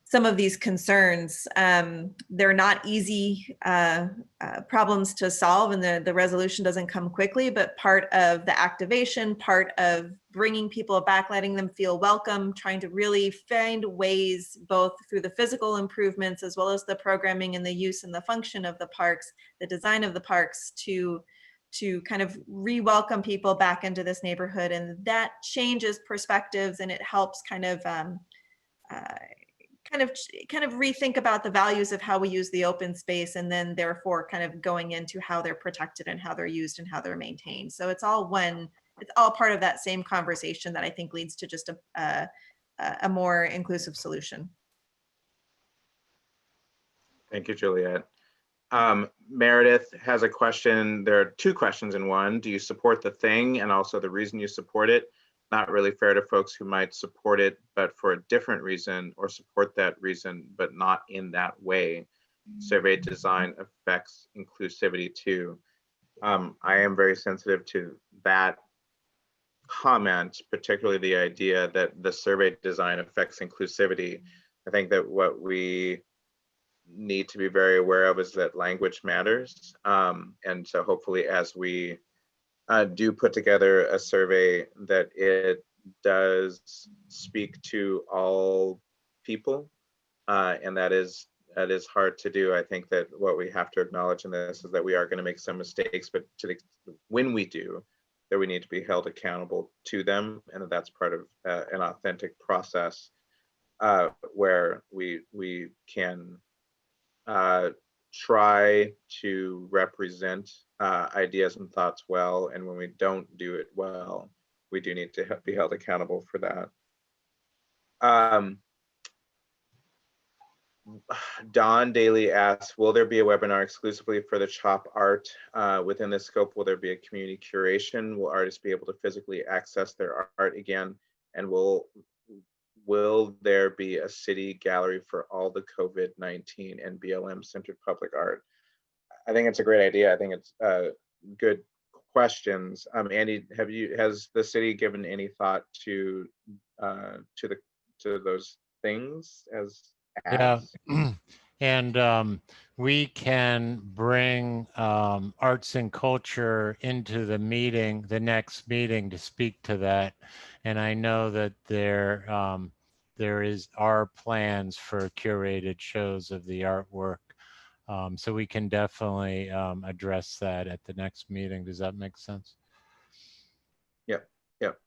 some of these concerns. They're not easy problems to solve, and the resolution doesn't come quickly, but part of the activation, part of bringing people back, letting them feel welcome, trying to really find ways, both through the physical improvements as well as the programming and the use and the function of the parks, the design of the parks, to kind of re-welcome people back into this neighborhood. And that changes perspectives, and it helps kind of rethink about the values of how we use the open space, and then therefore kind of going into how they're protected and how they're used and how they're maintained. So it's all part of that same conversation that I think leads to just a more inclusive solution. Thank you, Juliet. Meredith has a question. There are two questions in one. Do you support the thing, and also the reason you support it? Not really fair to folks who might support it, but for a different reason, or support that reason, but not in that way. survey design affects inclusivity too. I am very sensitive to that comment, particularly the idea that the survey design affects inclusivity. I think that what we need to be very aware of is that language matters. And so hopefully as we do put together a survey, that it does speak to all people, and that is hard to do. I think that what we have to acknowledge in this is that we are going to make some mistakes, but when we do, that we need to be held accountable to them, and that that's part of an authentic process where we can try to represent ideas and thoughts well, and when we don't do it well, we do need to be held accountable for that. Don Daly asks, will there be a webinar exclusively for the CHOP art? Within this scope, will there be a community curation? Will artists be able to physically access their art again? And will there be a city gallery for all the COVID-19 and BLM centered public art? I think it's a great idea. I think it's good questions. Andy, has the city given any thought to those things as ads? Yeah, and we can bring arts and culture into the meeting, the next meeting, to speak to that. And I know that there are plans for curated shows of the artwork. So we can definitely address that at the next meeting. Does that make sense? Yep, yep.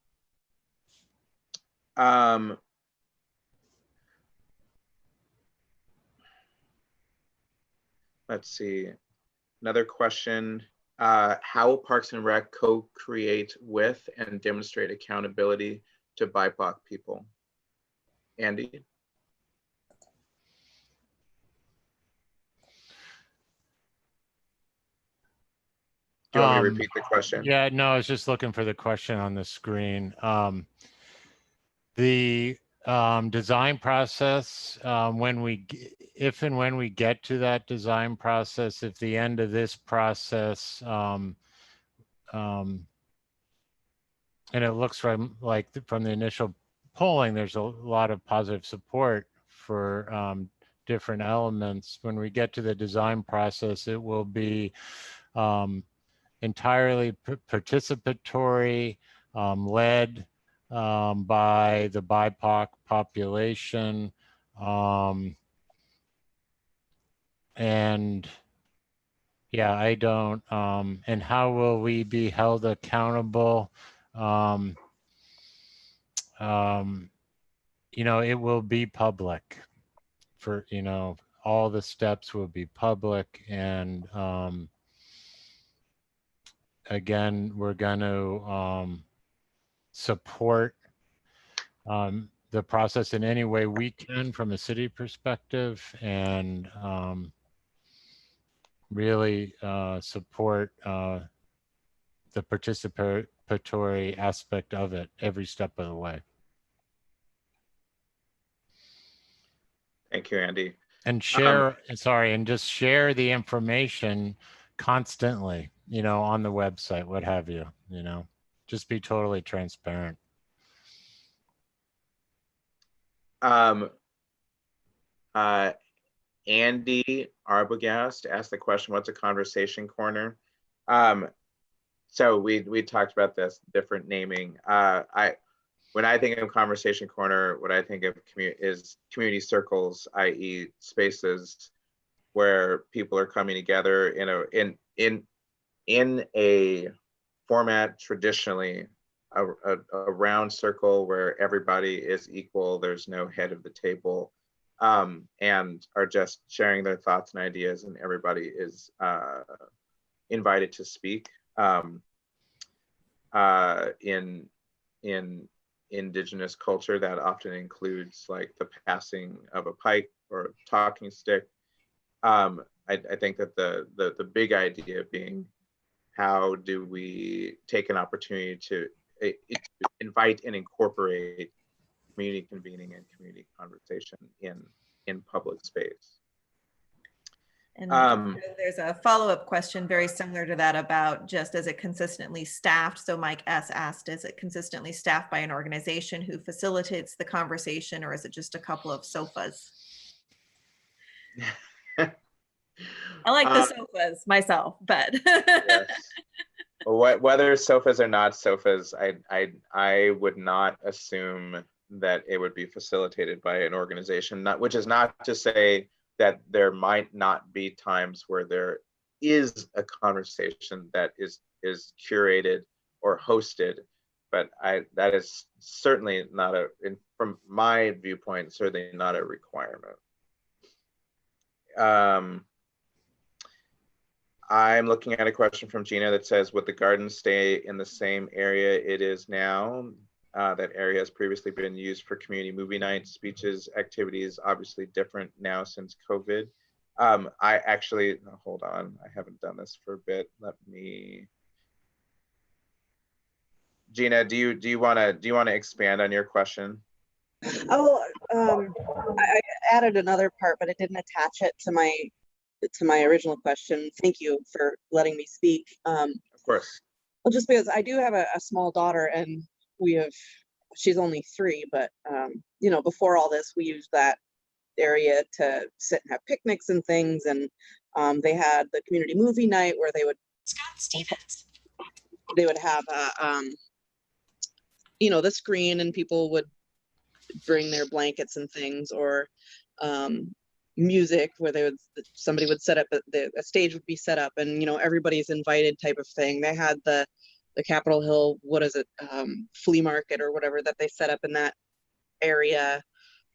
Let's see. Another question. How will Parks and Rec co-create with and demonstrate accountability to BIPOC people? Andy? Do you want me to repeat the question? Yeah, no, I was just looking for the question on the screen. The design process, if and when we get to that design process, if the end of this process, and it looks from the initial polling, there's a lot of positive support for different elements. When we get to the design process, it will be entirely participatory, led by the BIPOC population, and yeah, I don't, and how will we be held accountable? You know, it will be public for, you know, all the steps will be public, and again, we're going to support the process in any way we can from a city perspective, and really support the participatory aspect of it every step of the way. Thank you, Andy. And share, and just share the information constantly, you know, on the website, what have you, you know, just be totally transparent. Andy Arbogast asked the question, what's a conversation corner? So we talked about this different naming. When I think of conversation corner, what I think of is community circles, i.e. spaces where people are coming together in a format traditionally a round circle where everybody is equal, there's no head of the table, and are just sharing their thoughts and ideas, and everybody is invited to speak. In Indigenous culture, that often includes like the passing of a pipe or a talking stick. I think that the big idea being, how do we take an opportunity to invite and incorporate community convening and community conversation in public space? And Um, there's a follow-up question very similar to that about just is it consistently staffed? So Mike S. asked, is it consistently staffed by an organization who facilitates the conversation, or is it just a couple of sofas? I like the sofas myself, but yes. Whether sofas or not sofas, I would not assume that it would be facilitated by an organization. Not, which is not to say that there might not be times where there is a conversation that is curated or hosted, but that is certainly not from my viewpoint, certainly not a requirement. I'm looking at a question from Gina that says, would the garden stay in the same area it is now? That area has previously been used for community movie nights, speeches, activities, obviously different now since COVID. I actually, hold on, I haven't done this for a bit. Let me, Gina, do you want to expand on your question? Oh, I added another part, but it didn't attach it to my original question. Thank you for letting me speak. Of course. Well, just because I do have a small daughter, and she's only 3, but you know, before all this, we used that area to sit and have picnics and things, and they had the community movie night where they would have you know, the screen, and people would bring their blankets and things, or music where somebody would set up a stage would be set up, and you know, everybody's invited type of thing. They had the Capitol Hill, what is it, flea market or whatever that they set up in that area.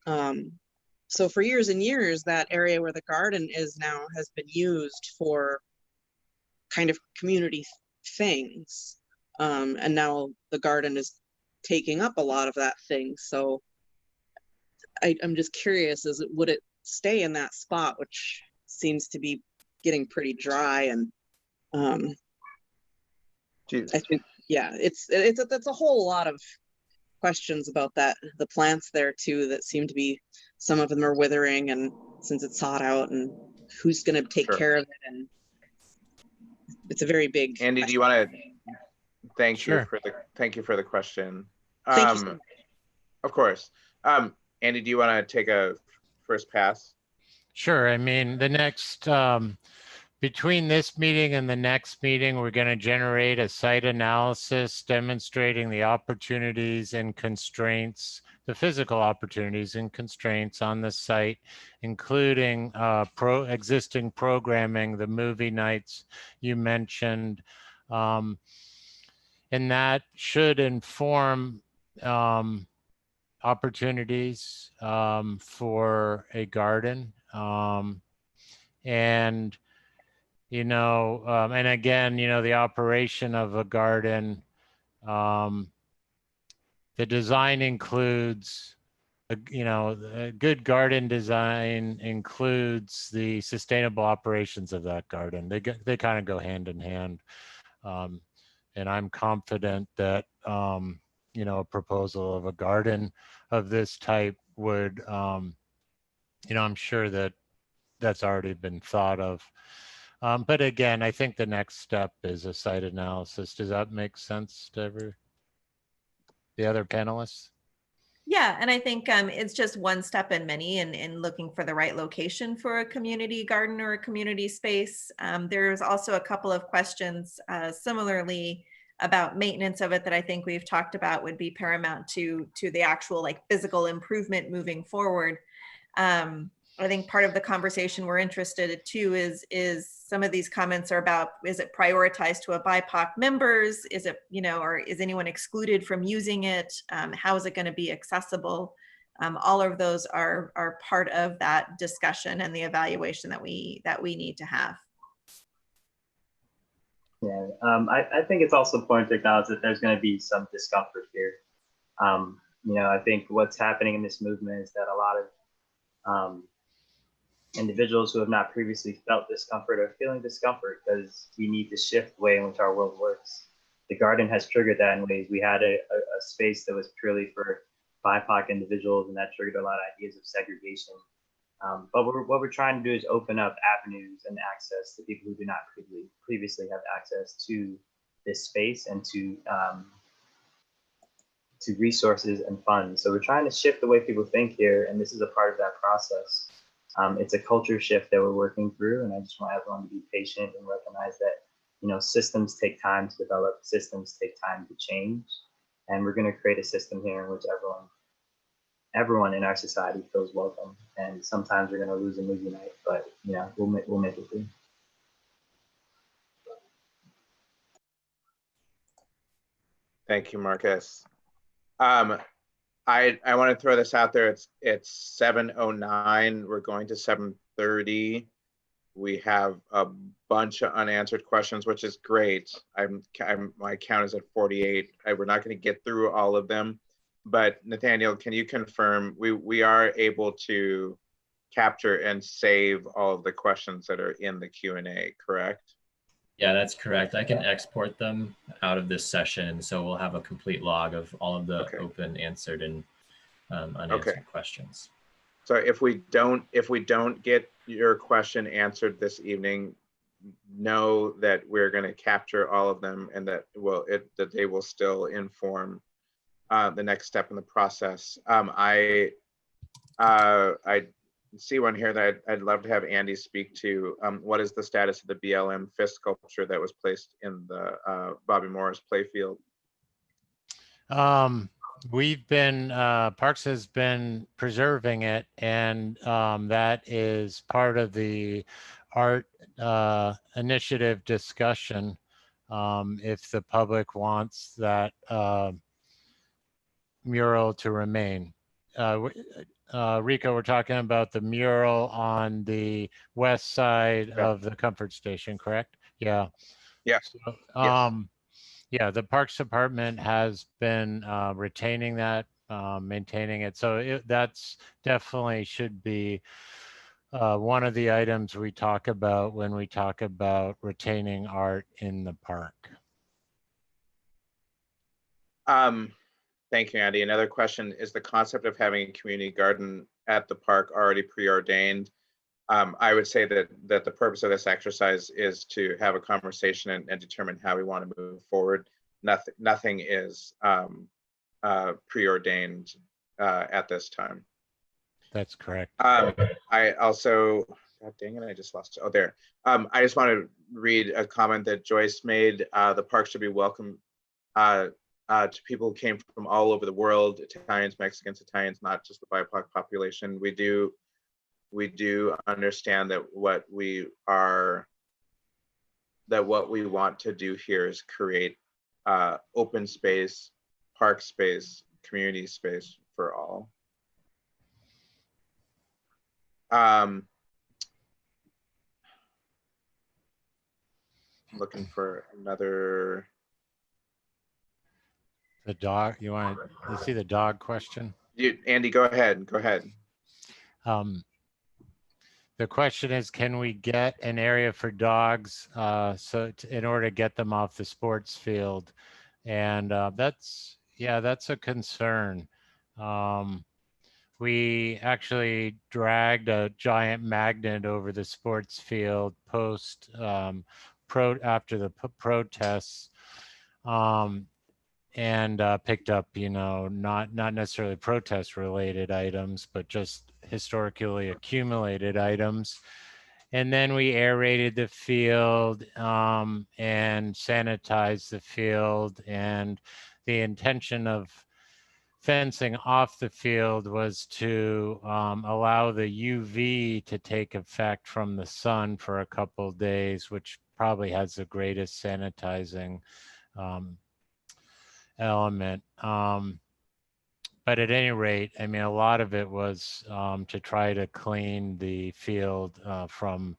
So for years and years, that area where the garden is now has been used for kind of community things, and now the garden is taking up a lot of that thing. So I'm just curious, would it stay in that spot, which seems to be getting pretty dry? And I think, yeah, that's a whole lot of questions about that. The plants there too, that seem to be, some of them are withering, and since it's hot out, and who's going to take care of it? And it's a very big Andy, do you want to thank you for the question? Thank you so much. Of course. Andy, do you want to take a first pass? Sure. I mean, the next, between this meeting and the next meeting, we're going to generate a site analysis demonstrating the opportunities and constraints, the physical opportunities and constraints on the site, including existing programming, the movie nights you mentioned. And that should inform opportunities for a garden. And you know, and again, you know, the operation of a garden, the design includes, you know, a good garden design includes the sustainable operations of that garden. They kind of go hand in hand. And I'm confident that, you know, a proposal of a garden of this type would, you know, I'm sure that that's already been thought of. But again, I think the next step is a site analysis. Does that make sense to the other panelists? Yeah, and I think it's just one step in many in looking for the right location for a community garden or a community space. There's also a couple of questions similarly about maintenance of it that I think we've talked about would be paramount to the actual like physical improvement moving forward. I think part of the conversation we're interested in too is some of these comments are about, is it prioritized to a BIPOC members? Is it, you know, or is anyone excluded from using it? How is it going to be accessible? All of those are part of that discussion and the evaluation that we need to have. Yeah, I think it's also important to acknowledge that there's going to be some discomfort here. You know, I think what's happening in this movement is that a lot of individuals who have not previously felt discomfort are feeling discomfort because we need to shift the way in which our world works. The garden has triggered that in ways. We had a space that was purely for BIPOC individuals, and that triggered a lot of ideas of segregation But what we're trying to do is open up avenues and access to people who do not previously have access to this space and to resources and funds. So we're trying to shift the way people think here, and this is a part of that process. It's a culture shift that we're working through, and I just want everyone to be patient and recognize that, you know, systems take time to develop, systems take time to change, and we're going to create a system here in which everyone in our society feels welcome. And sometimes we're going to lose a movie night, but you know, we'll make it through. Thank you, Marcus. I want to throw this out there. It's 7:09. We're going to 7:30. We have a bunch of unanswered questions, which is great. My count is at 48. We're not going to get through all of them, but Nathaniel, can you confirm we are able to capture and save all of the questions that are in the Q&A, correct? Yeah, that's correct. I can export them out of this session, so we'll have a complete log of all of the open, answered, and unanswered questions. So if we don't get your question answered this evening, know that we're going to capture all of them, and that that they will still inform the next step in the process. I see one here that I'd love to have Andy speak to. What is the status of the BLM fist sculpture that was placed in the Bobby Morris playfield? We've been, Parks has been preserving it, and that is part of the art initiative discussion. If the public wants that mural to remain. Rico, we're talking about the mural on the west side of the Comfort Station, correct? Yeah. Yeah. So, yes. Yeah, the Parks Department has been retaining that, maintaining it. So that's definitely should be one of the items we talk about when we talk about retaining art in the park. Thank you, Andy. Another question, is the concept of having a community garden at the park already preordained? I would say that the purpose of this exercise is to have a conversation and determine how we want to move forward. Nothing is preordained at this time. That's correct. I also, God dang it, I just lost it. Oh, there. I just want to read a comment that Joyce made. The park should be welcome to people who came from all over the world, Italians, Mexicans, Italians, not just the BIPOC population. We do understand that what we want to do here is create open space, park space, community space for all. Looking for another. The dog, you see the dog question? Andy, go ahead. Go ahead. The question is, can we get an area for dogs in order to get them off the sports field? And that's a concern. We actually dragged a giant magnet over the sports field after the protests. And picked up, not necessarily protest related items, but just historically accumulated items. And then we aerated the field and sanitized the field. And the intention of fencing off the field was to allow the UV to take effect from the sun for a couple of days, which probably has the greatest sanitizing element. But at any rate, I mean, a lot of it was to try to clean the field from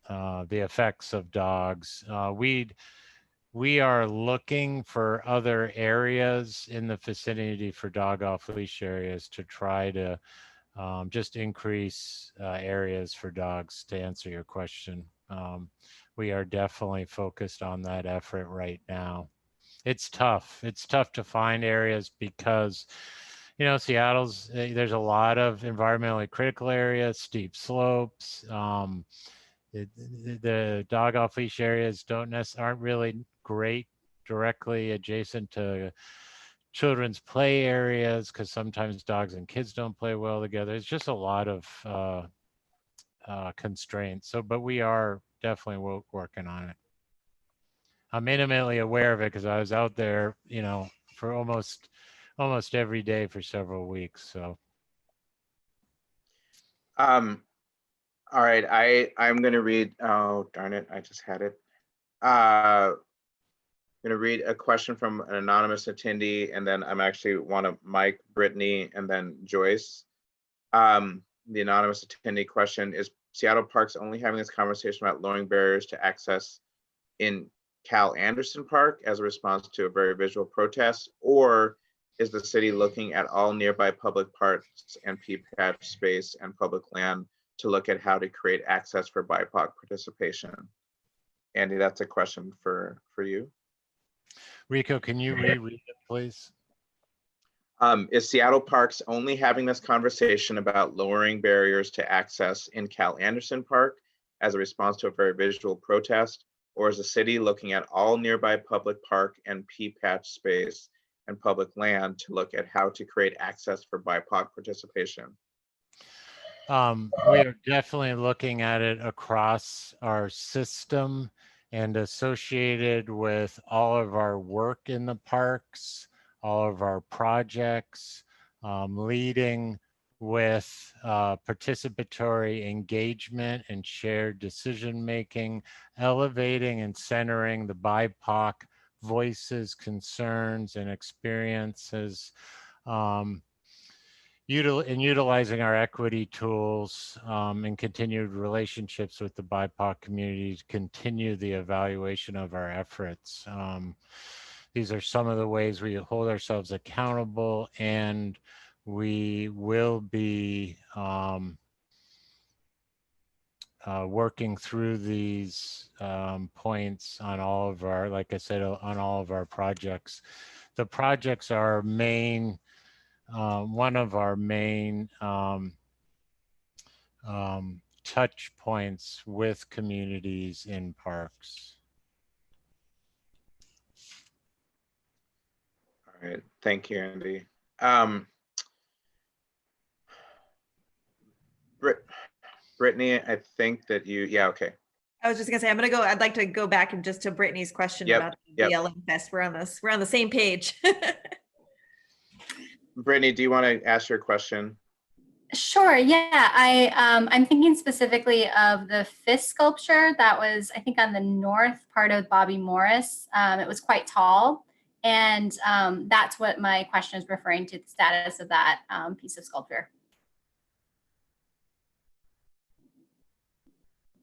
the effects of dogs. We are looking for other areas in the vicinity for dog off leash areas to try to just increase areas for dogs, to answer your question. We are definitely focused on that effort right now. It's tough. It's tough to find areas because, you know, Seattle's, there's a lot of environmentally critical areas, steep slopes. The dog off leash areas aren't really great directly adjacent to children's play areas because sometimes dogs and kids don't play well together. It's just a lot of constraints. So, but we are definitely working on it. I'm intimately aware of it because I was out there, you know, for almost every day for several weeks. So. All right, I'm gonna read, oh, darn it, I just had it. I'm gonna read a question from an anonymous attendee, and then I'm actually want to Mike, Brittany, and then Joyce. The anonymous attendee question is, Seattle Parks only having this conversation about lowering barriers to access in Cal Anderson Park as a response to a very visual protest, or is the city looking at all nearby public parks and P-patch space and public land to look at how to create access for BIPOC participation? Andy, that's a question for you. Rico, can you reread it, please? Is Seattle Parks only having this conversation about lowering barriers to access in Cal Anderson Park as a response to a very visual protest, or is the city looking at all nearby public park and P-patch space and public land to look at how to create access for BIPOC participation? We are definitely looking at it across our system and associated with all of our work in the parks, all of our projects, leading with participatory engagement and shared decision-making, elevating and centering the BIPOC voices, concerns, and experiences, utilizing our equity tools and continued relationships with the BIPOC community to continue the evaluation of our efforts. These are some of the ways we hold ourselves accountable, and we will be working through these points on all of our, like I said, on all of our projects. The projects are main, one of our main touch points with communities in parks. All right, thank you, Andy. Brittany, I think that you, yeah, okay. I was just gonna say, I'd like to go back and just to Brittany's question about the BLM Fest. We're on the same page. Brittany, do you want to ask your question? Sure, yeah. I'm thinking specifically of the fist sculpture that was, I think, on the north part of Bobby Morris. It was quite tall. And that's what my question is referring to, the status of that piece of sculpture.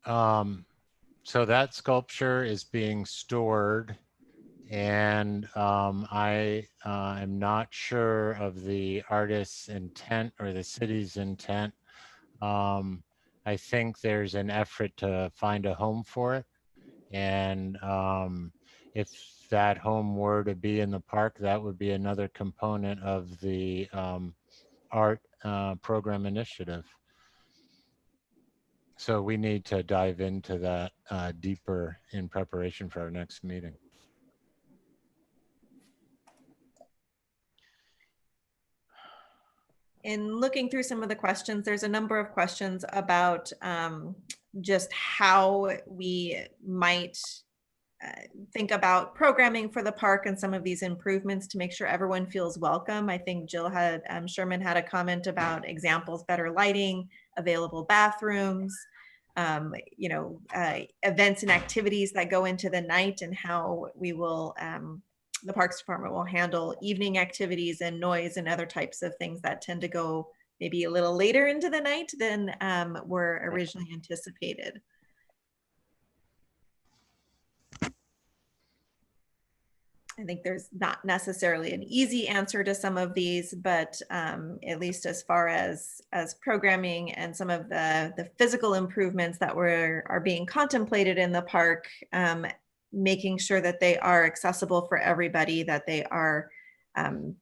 So that sculpture is being stored, and I am not sure of the artist's intent or the city's intent. I think there's an effort to find a home for it. And if that home were to be in the park, that would be another component of the art program initiative. So we need to dive into that deeper in preparation for our next meeting. In looking through some of the questions, there's a number of questions about just how we might think about programming for the park and some of these improvements to make sure everyone feels welcome. I think Jill had, Sherman had a comment about examples, better lighting, available bathrooms, events and activities that go into the night, and how we will, the Parks Department will handle evening activities and noise and other types of things that tend to go maybe a little later into the night than were originally anticipated. I think there's not necessarily an easy answer to some of these, but at least as far as programming and some of the physical improvements that are being contemplated in the park, making sure that they are accessible for everybody, that they are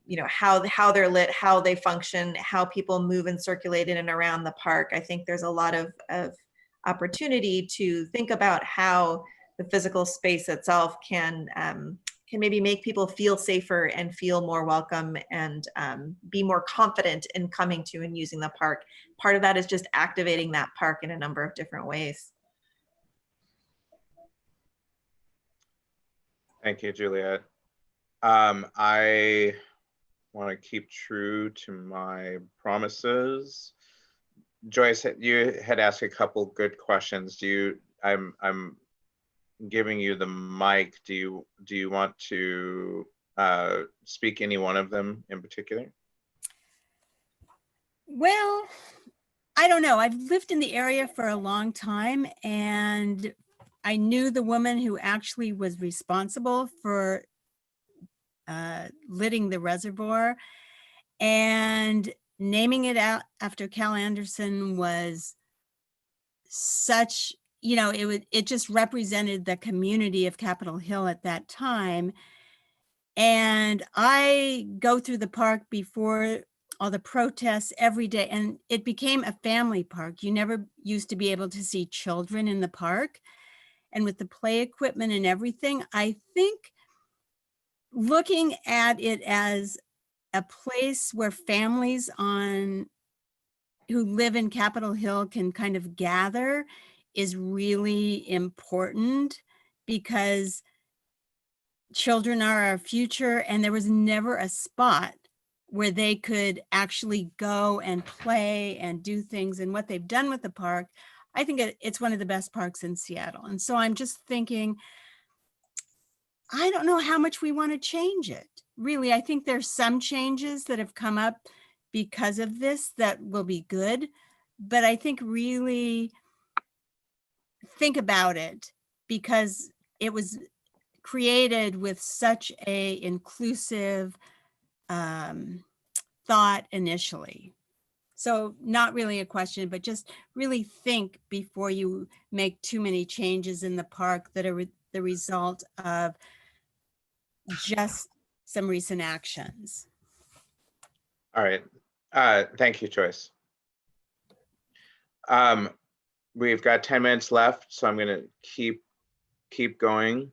you know, how they're lit, how they function, how people move and circulate in and around the park. I think there's a lot of opportunity to think about how the physical space itself can maybe make people feel safer and feel more welcome and be more confident in coming to and using the park. Part of that is just activating that park in a number of different ways. Thank you, Juliet. I want to keep true to my promises. Joyce, you had asked a couple good questions. I'm giving you the mic. Do you want to speak any one of them in particular? Well, I don't know. I've lived in the area for a long time, and I knew the woman who actually was responsible for lidding the reservoir, and naming it out after Cal Anderson was such, you know, it just represented the community of Capitol Hill at that time. And I go through the park before all the protests every day, and it became a family park. You never used to be able to see children in the park. And with the play equipment and everything, I think looking at it as a place where families who live in Capitol Hill can kind of gather is really important, because children are our future, and there was never a spot where they could actually go and play and do things. And what they've done with the park, I think it's one of the best parks in Seattle. And so I'm just thinking, I don't know how much we want to change it. Really, I think there's some changes that have come up because of this that will be good. But I think really think about it, because it was created with such a inclusive thought initially. So not really a question, but just really think before you make too many changes in the park that are the result of just some recent actions. All right. Thank you, Joyce. We've got 10 minutes left, so I'm going to keep going.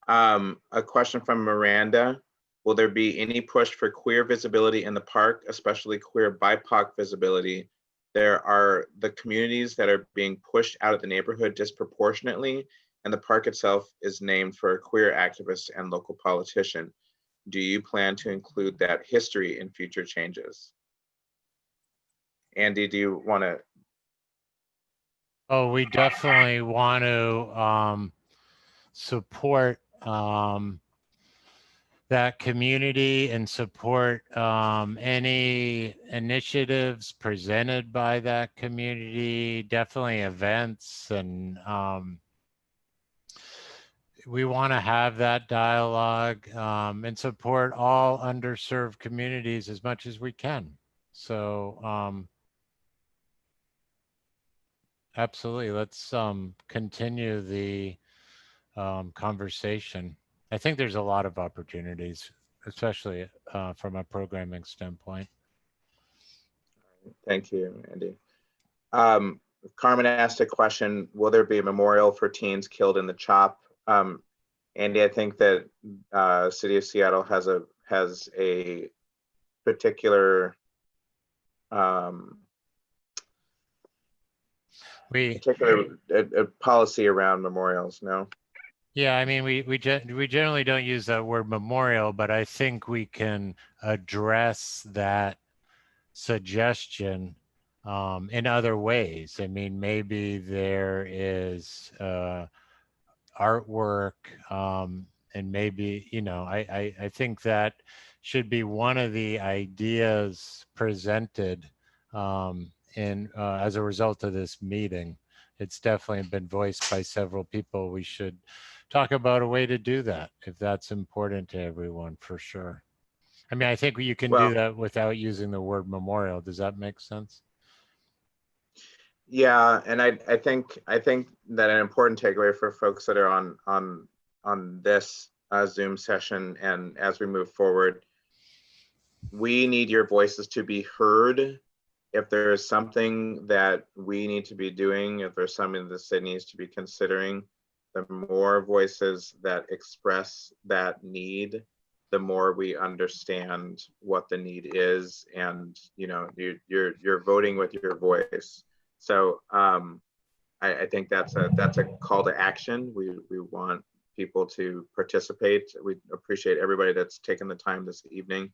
A question from Miranda. Will there be any push for queer visibility in the park, especially queer BIPOC visibility? There are the communities that are being pushed out of the neighborhood disproportionately, and the park itself is named for a queer activist and local politician. Do you plan to include that history in future changes? Andy, do you want to? Oh, we definitely want to support that community and support any initiatives presented by that community, definitely events, and we want to have that dialogue and support all underserved communities as much as we can. So absolutely, let's continue the conversation. I think there's a lot of opportunities, especially from a programming standpoint. Thank you, Andy. Carmen asked a question, will there be a memorial for teens killed in the CHOP? Andy, I think that City of Seattle has a particular a policy around memorials, no? Yeah, I mean, we generally don't use that word memorial, but I think we can address that suggestion in other ways. I mean, maybe there is artwork, and maybe, you know, I think that should be one of the ideas presented as a result of this meeting. It's definitely been voiced by several people. We should talk about a way to do that if that's important to everyone, for sure. I mean, I think you can do that without using the word memorial. Does that make sense? Yeah, and I think that an important takeaway for folks that are on this Zoom session, and as we move forward, we need your voices to be heard. If there is something that we need to be doing, if there's something the city needs to be considering, the more voices that express that need, the more we understand what the need is, and you're voting with your voice. So I think that's a call to action. We want people to participate. We appreciate everybody that's taken the time this evening,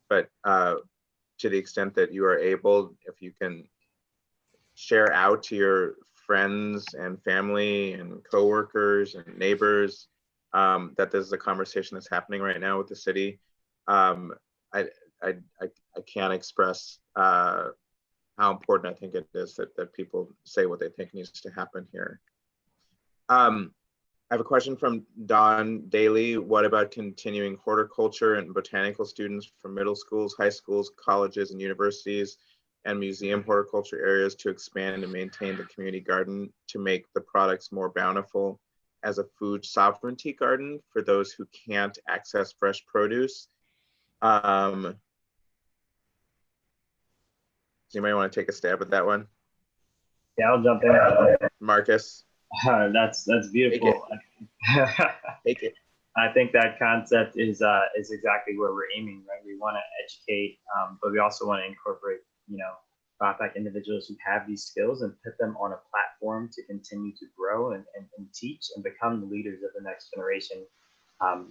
but to the extent that you are able, if you can share out to your friends and family and coworkers and neighbors that this is a conversation that's happening right now with the city. I can't express how important I think it is that people say what they think needs to happen here. I have a question from Don Daly. What about continuing horticulture and botanical students from middle schools, high schools, colleges, and universities, and museum horticulture areas to expand and maintain the community garden to make the products more bountiful as a food sovereignty garden for those who can't access fresh produce? Does anybody want to take a stab at that one? Yeah, I'll jump in. Marcus. That's beautiful. Take it. I think that concept is exactly where we're aiming, right? We want to educate, but we also want to incorporate, BIPOC individuals who have these skills and put them on a platform to continue to grow and teach and become the leaders of the next generation.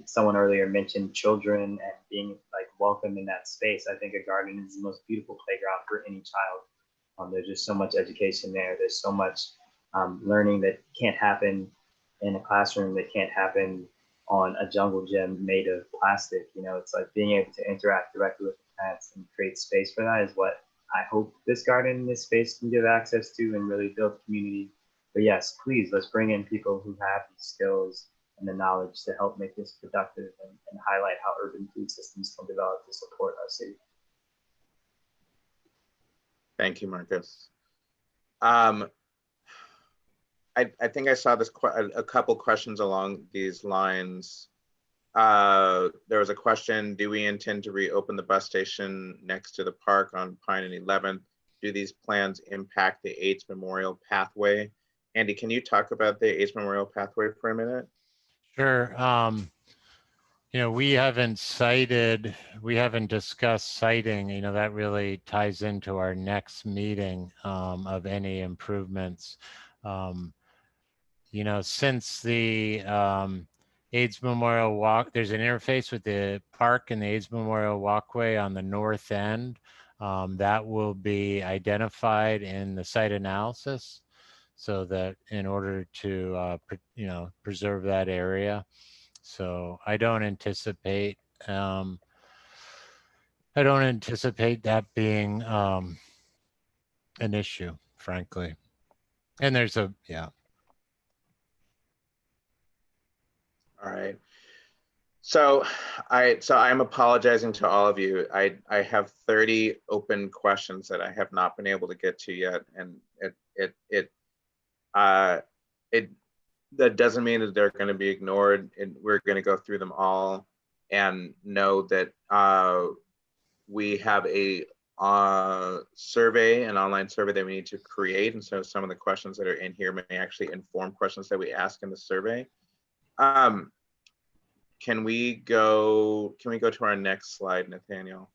Someone earlier mentioned children and being like welcome in that space. I think a garden is the most beautiful playground for any child. There's just so much education there. There's so much learning that can't happen in a classroom, that can't happen on a jungle gym made of plastic. It's like being able to interact directly with the plants and create space for that is what I hope this garden, this space can give access to and really build community. But yes, please, let's bring in people who have these skills and the knowledge to help make this productive and highlight how urban food systems can develop to support our city. Thank you, Marcus. I think I saw this a couple questions along these lines. There was a question: do we intend to reopen the bus station next to the park on Pine and 11th? Do these plans impact the AIDS Memorial Pathway? Andy, can you talk about the AIDS Memorial Pathway for a minute? Sure. We haven't discussed citing, that really ties into our next meeting of any improvements. Since the AIDS Memorial Walk, there's an interface with the park and the AIDS Memorial Walkway on the north end. That will be identified in the site analysis so that in order to, preserve that area. So I don't anticipate that being an issue, frankly. And there's yeah. All right. So I'm apologizing to all of you. I have 30 open questions that I have not been able to get to yet, and that doesn't mean that they're going to be ignored. And we're going to go through them all and know that we have a survey, an online survey that we need to create, and so some of the questions that are in here may actually inform questions that we ask in the survey. Can we go to our next slide, Nathaniel?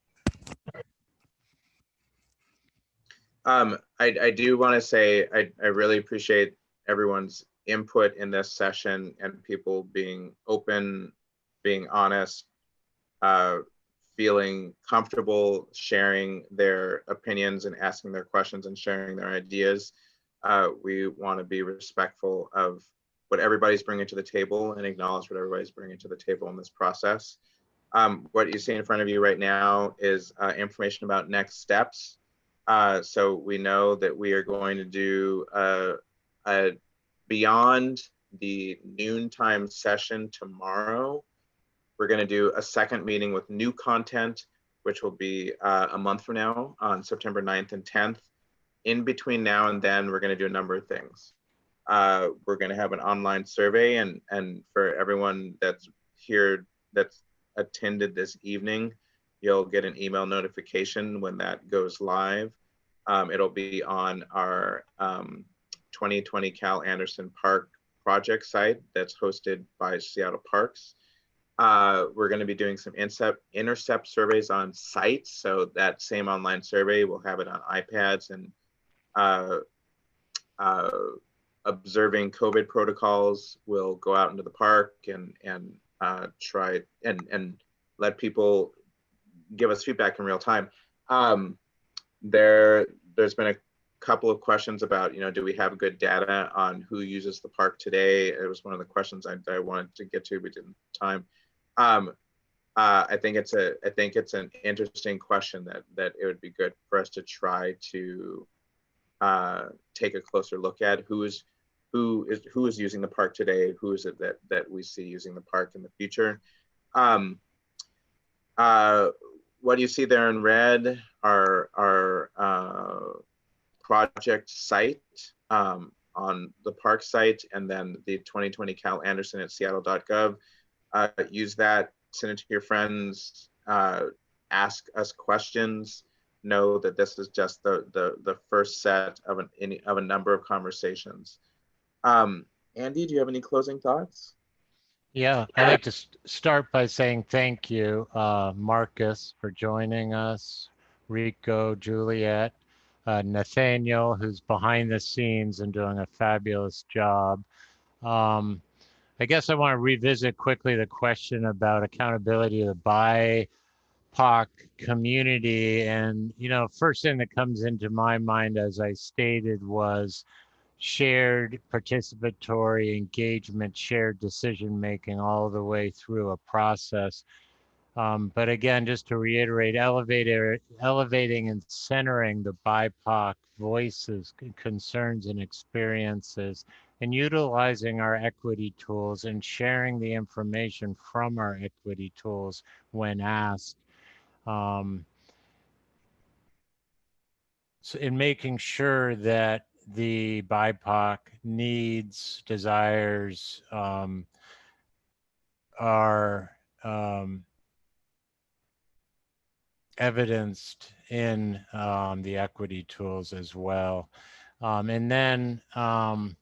I do want to say I really appreciate everyone's input in this session and people being open, being honest, feeling comfortable sharing their opinions and asking their questions and sharing their ideas. We want to be respectful of what everybody's bringing to the table and acknowledge what everybody's bringing to the table in this process. What you see in front of you right now is information about next steps. So we know that we are going to do beyond the noontime session tomorrow. We're going to do a second meeting with new content, which will be a month from now on September 9th and 10th. In between now and then, we're going to do a number of things. We're going to have an online survey, and for everyone that's here, that's attended this evening, You'll get an email notification when that goes live. It'll be on our 2020 Cal Anderson Park project site that's hosted by Seattle Parks. We're going to be doing some intercept surveys on site. So that same online survey, we'll have it on iPads, and observing COVID protocols. We'll go out into the park and try and let people give us feedback in real time. There's been a couple of questions about, do we have good data on who uses the park today? It was one of the questions I wanted to get to, but didn't have time. I think it's an interesting question that it would be good for us to try to take a closer look at. Who is using the park today? Who is it that we see using the park in the future? What you see there in red are our project site on the park site, and then the 2020 Cal Anderson at seattle.gov. Use that, send it to your friends, ask us questions. Know that this is just the first set of a number of conversations. Andy, do you have any closing thoughts? Yeah, I'd like to start by saying thank you, Marcus, for joining us, Rico, Juliet, Nathaniel, who's behind the scenes and doing a fabulous job. I guess I want to revisit quickly the question about accountability of the BIPOC community. And, first thing that comes into my mind, as I stated, was shared participatory engagement, shared decision-making all the way through a process. But again, just to reiterate, elevating and centering the BIPOC voices, concerns, and experiences, and utilizing our equity tools and sharing the information from our equity tools when asked. So in making sure that the BIPOC needs, desires are evidenced in the equity tools as well. And then I'd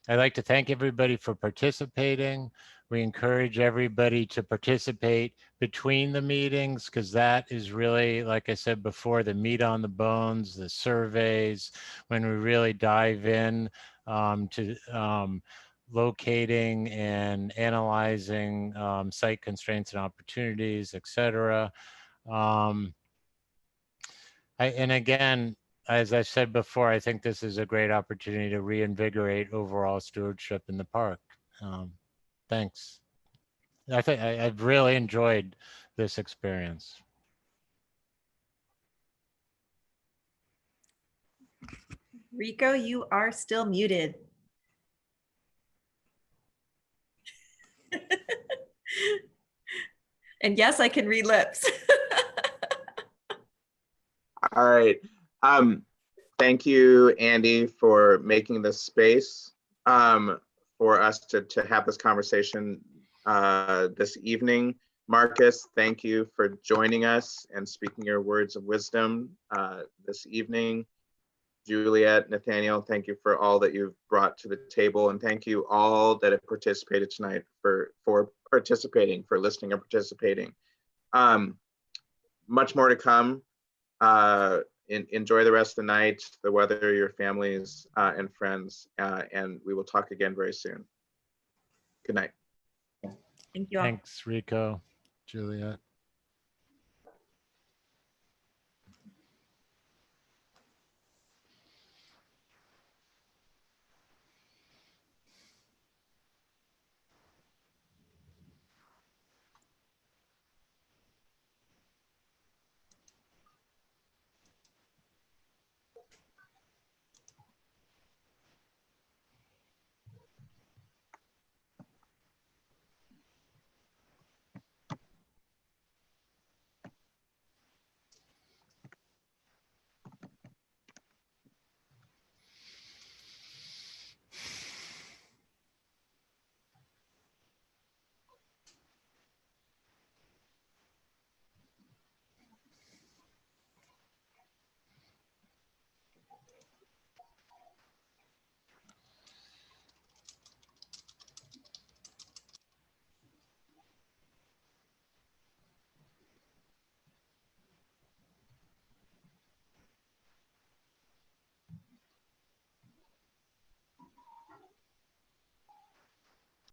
like to thank everybody for participating. We encourage everybody to participate between the meetings, because that is really, like I said before, the meat on the bones, the surveys, when we really dive in to locating and analyzing site constraints and opportunities, et cetera. And again, as I said before, I think this is a great opportunity to reinvigorate overall stewardship in the park. Thanks. I think I've really enjoyed this experience. Rico, you are still muted. And yes, I can read lips. All right. Thank you, Andy, for making this space for us to have this conversation this evening. Marcus, thank you for joining us and speaking your words of wisdom this evening. Juliet, Nathaniel, thank you for all that you've brought to the table, and thank you all that have participated tonight for participating, for listening and participating. Much more to come. Enjoy the rest of the night, the weather, your families and friends, and we will talk again very soon. Good night. Thank you all. Thanks, Rico, Juliet.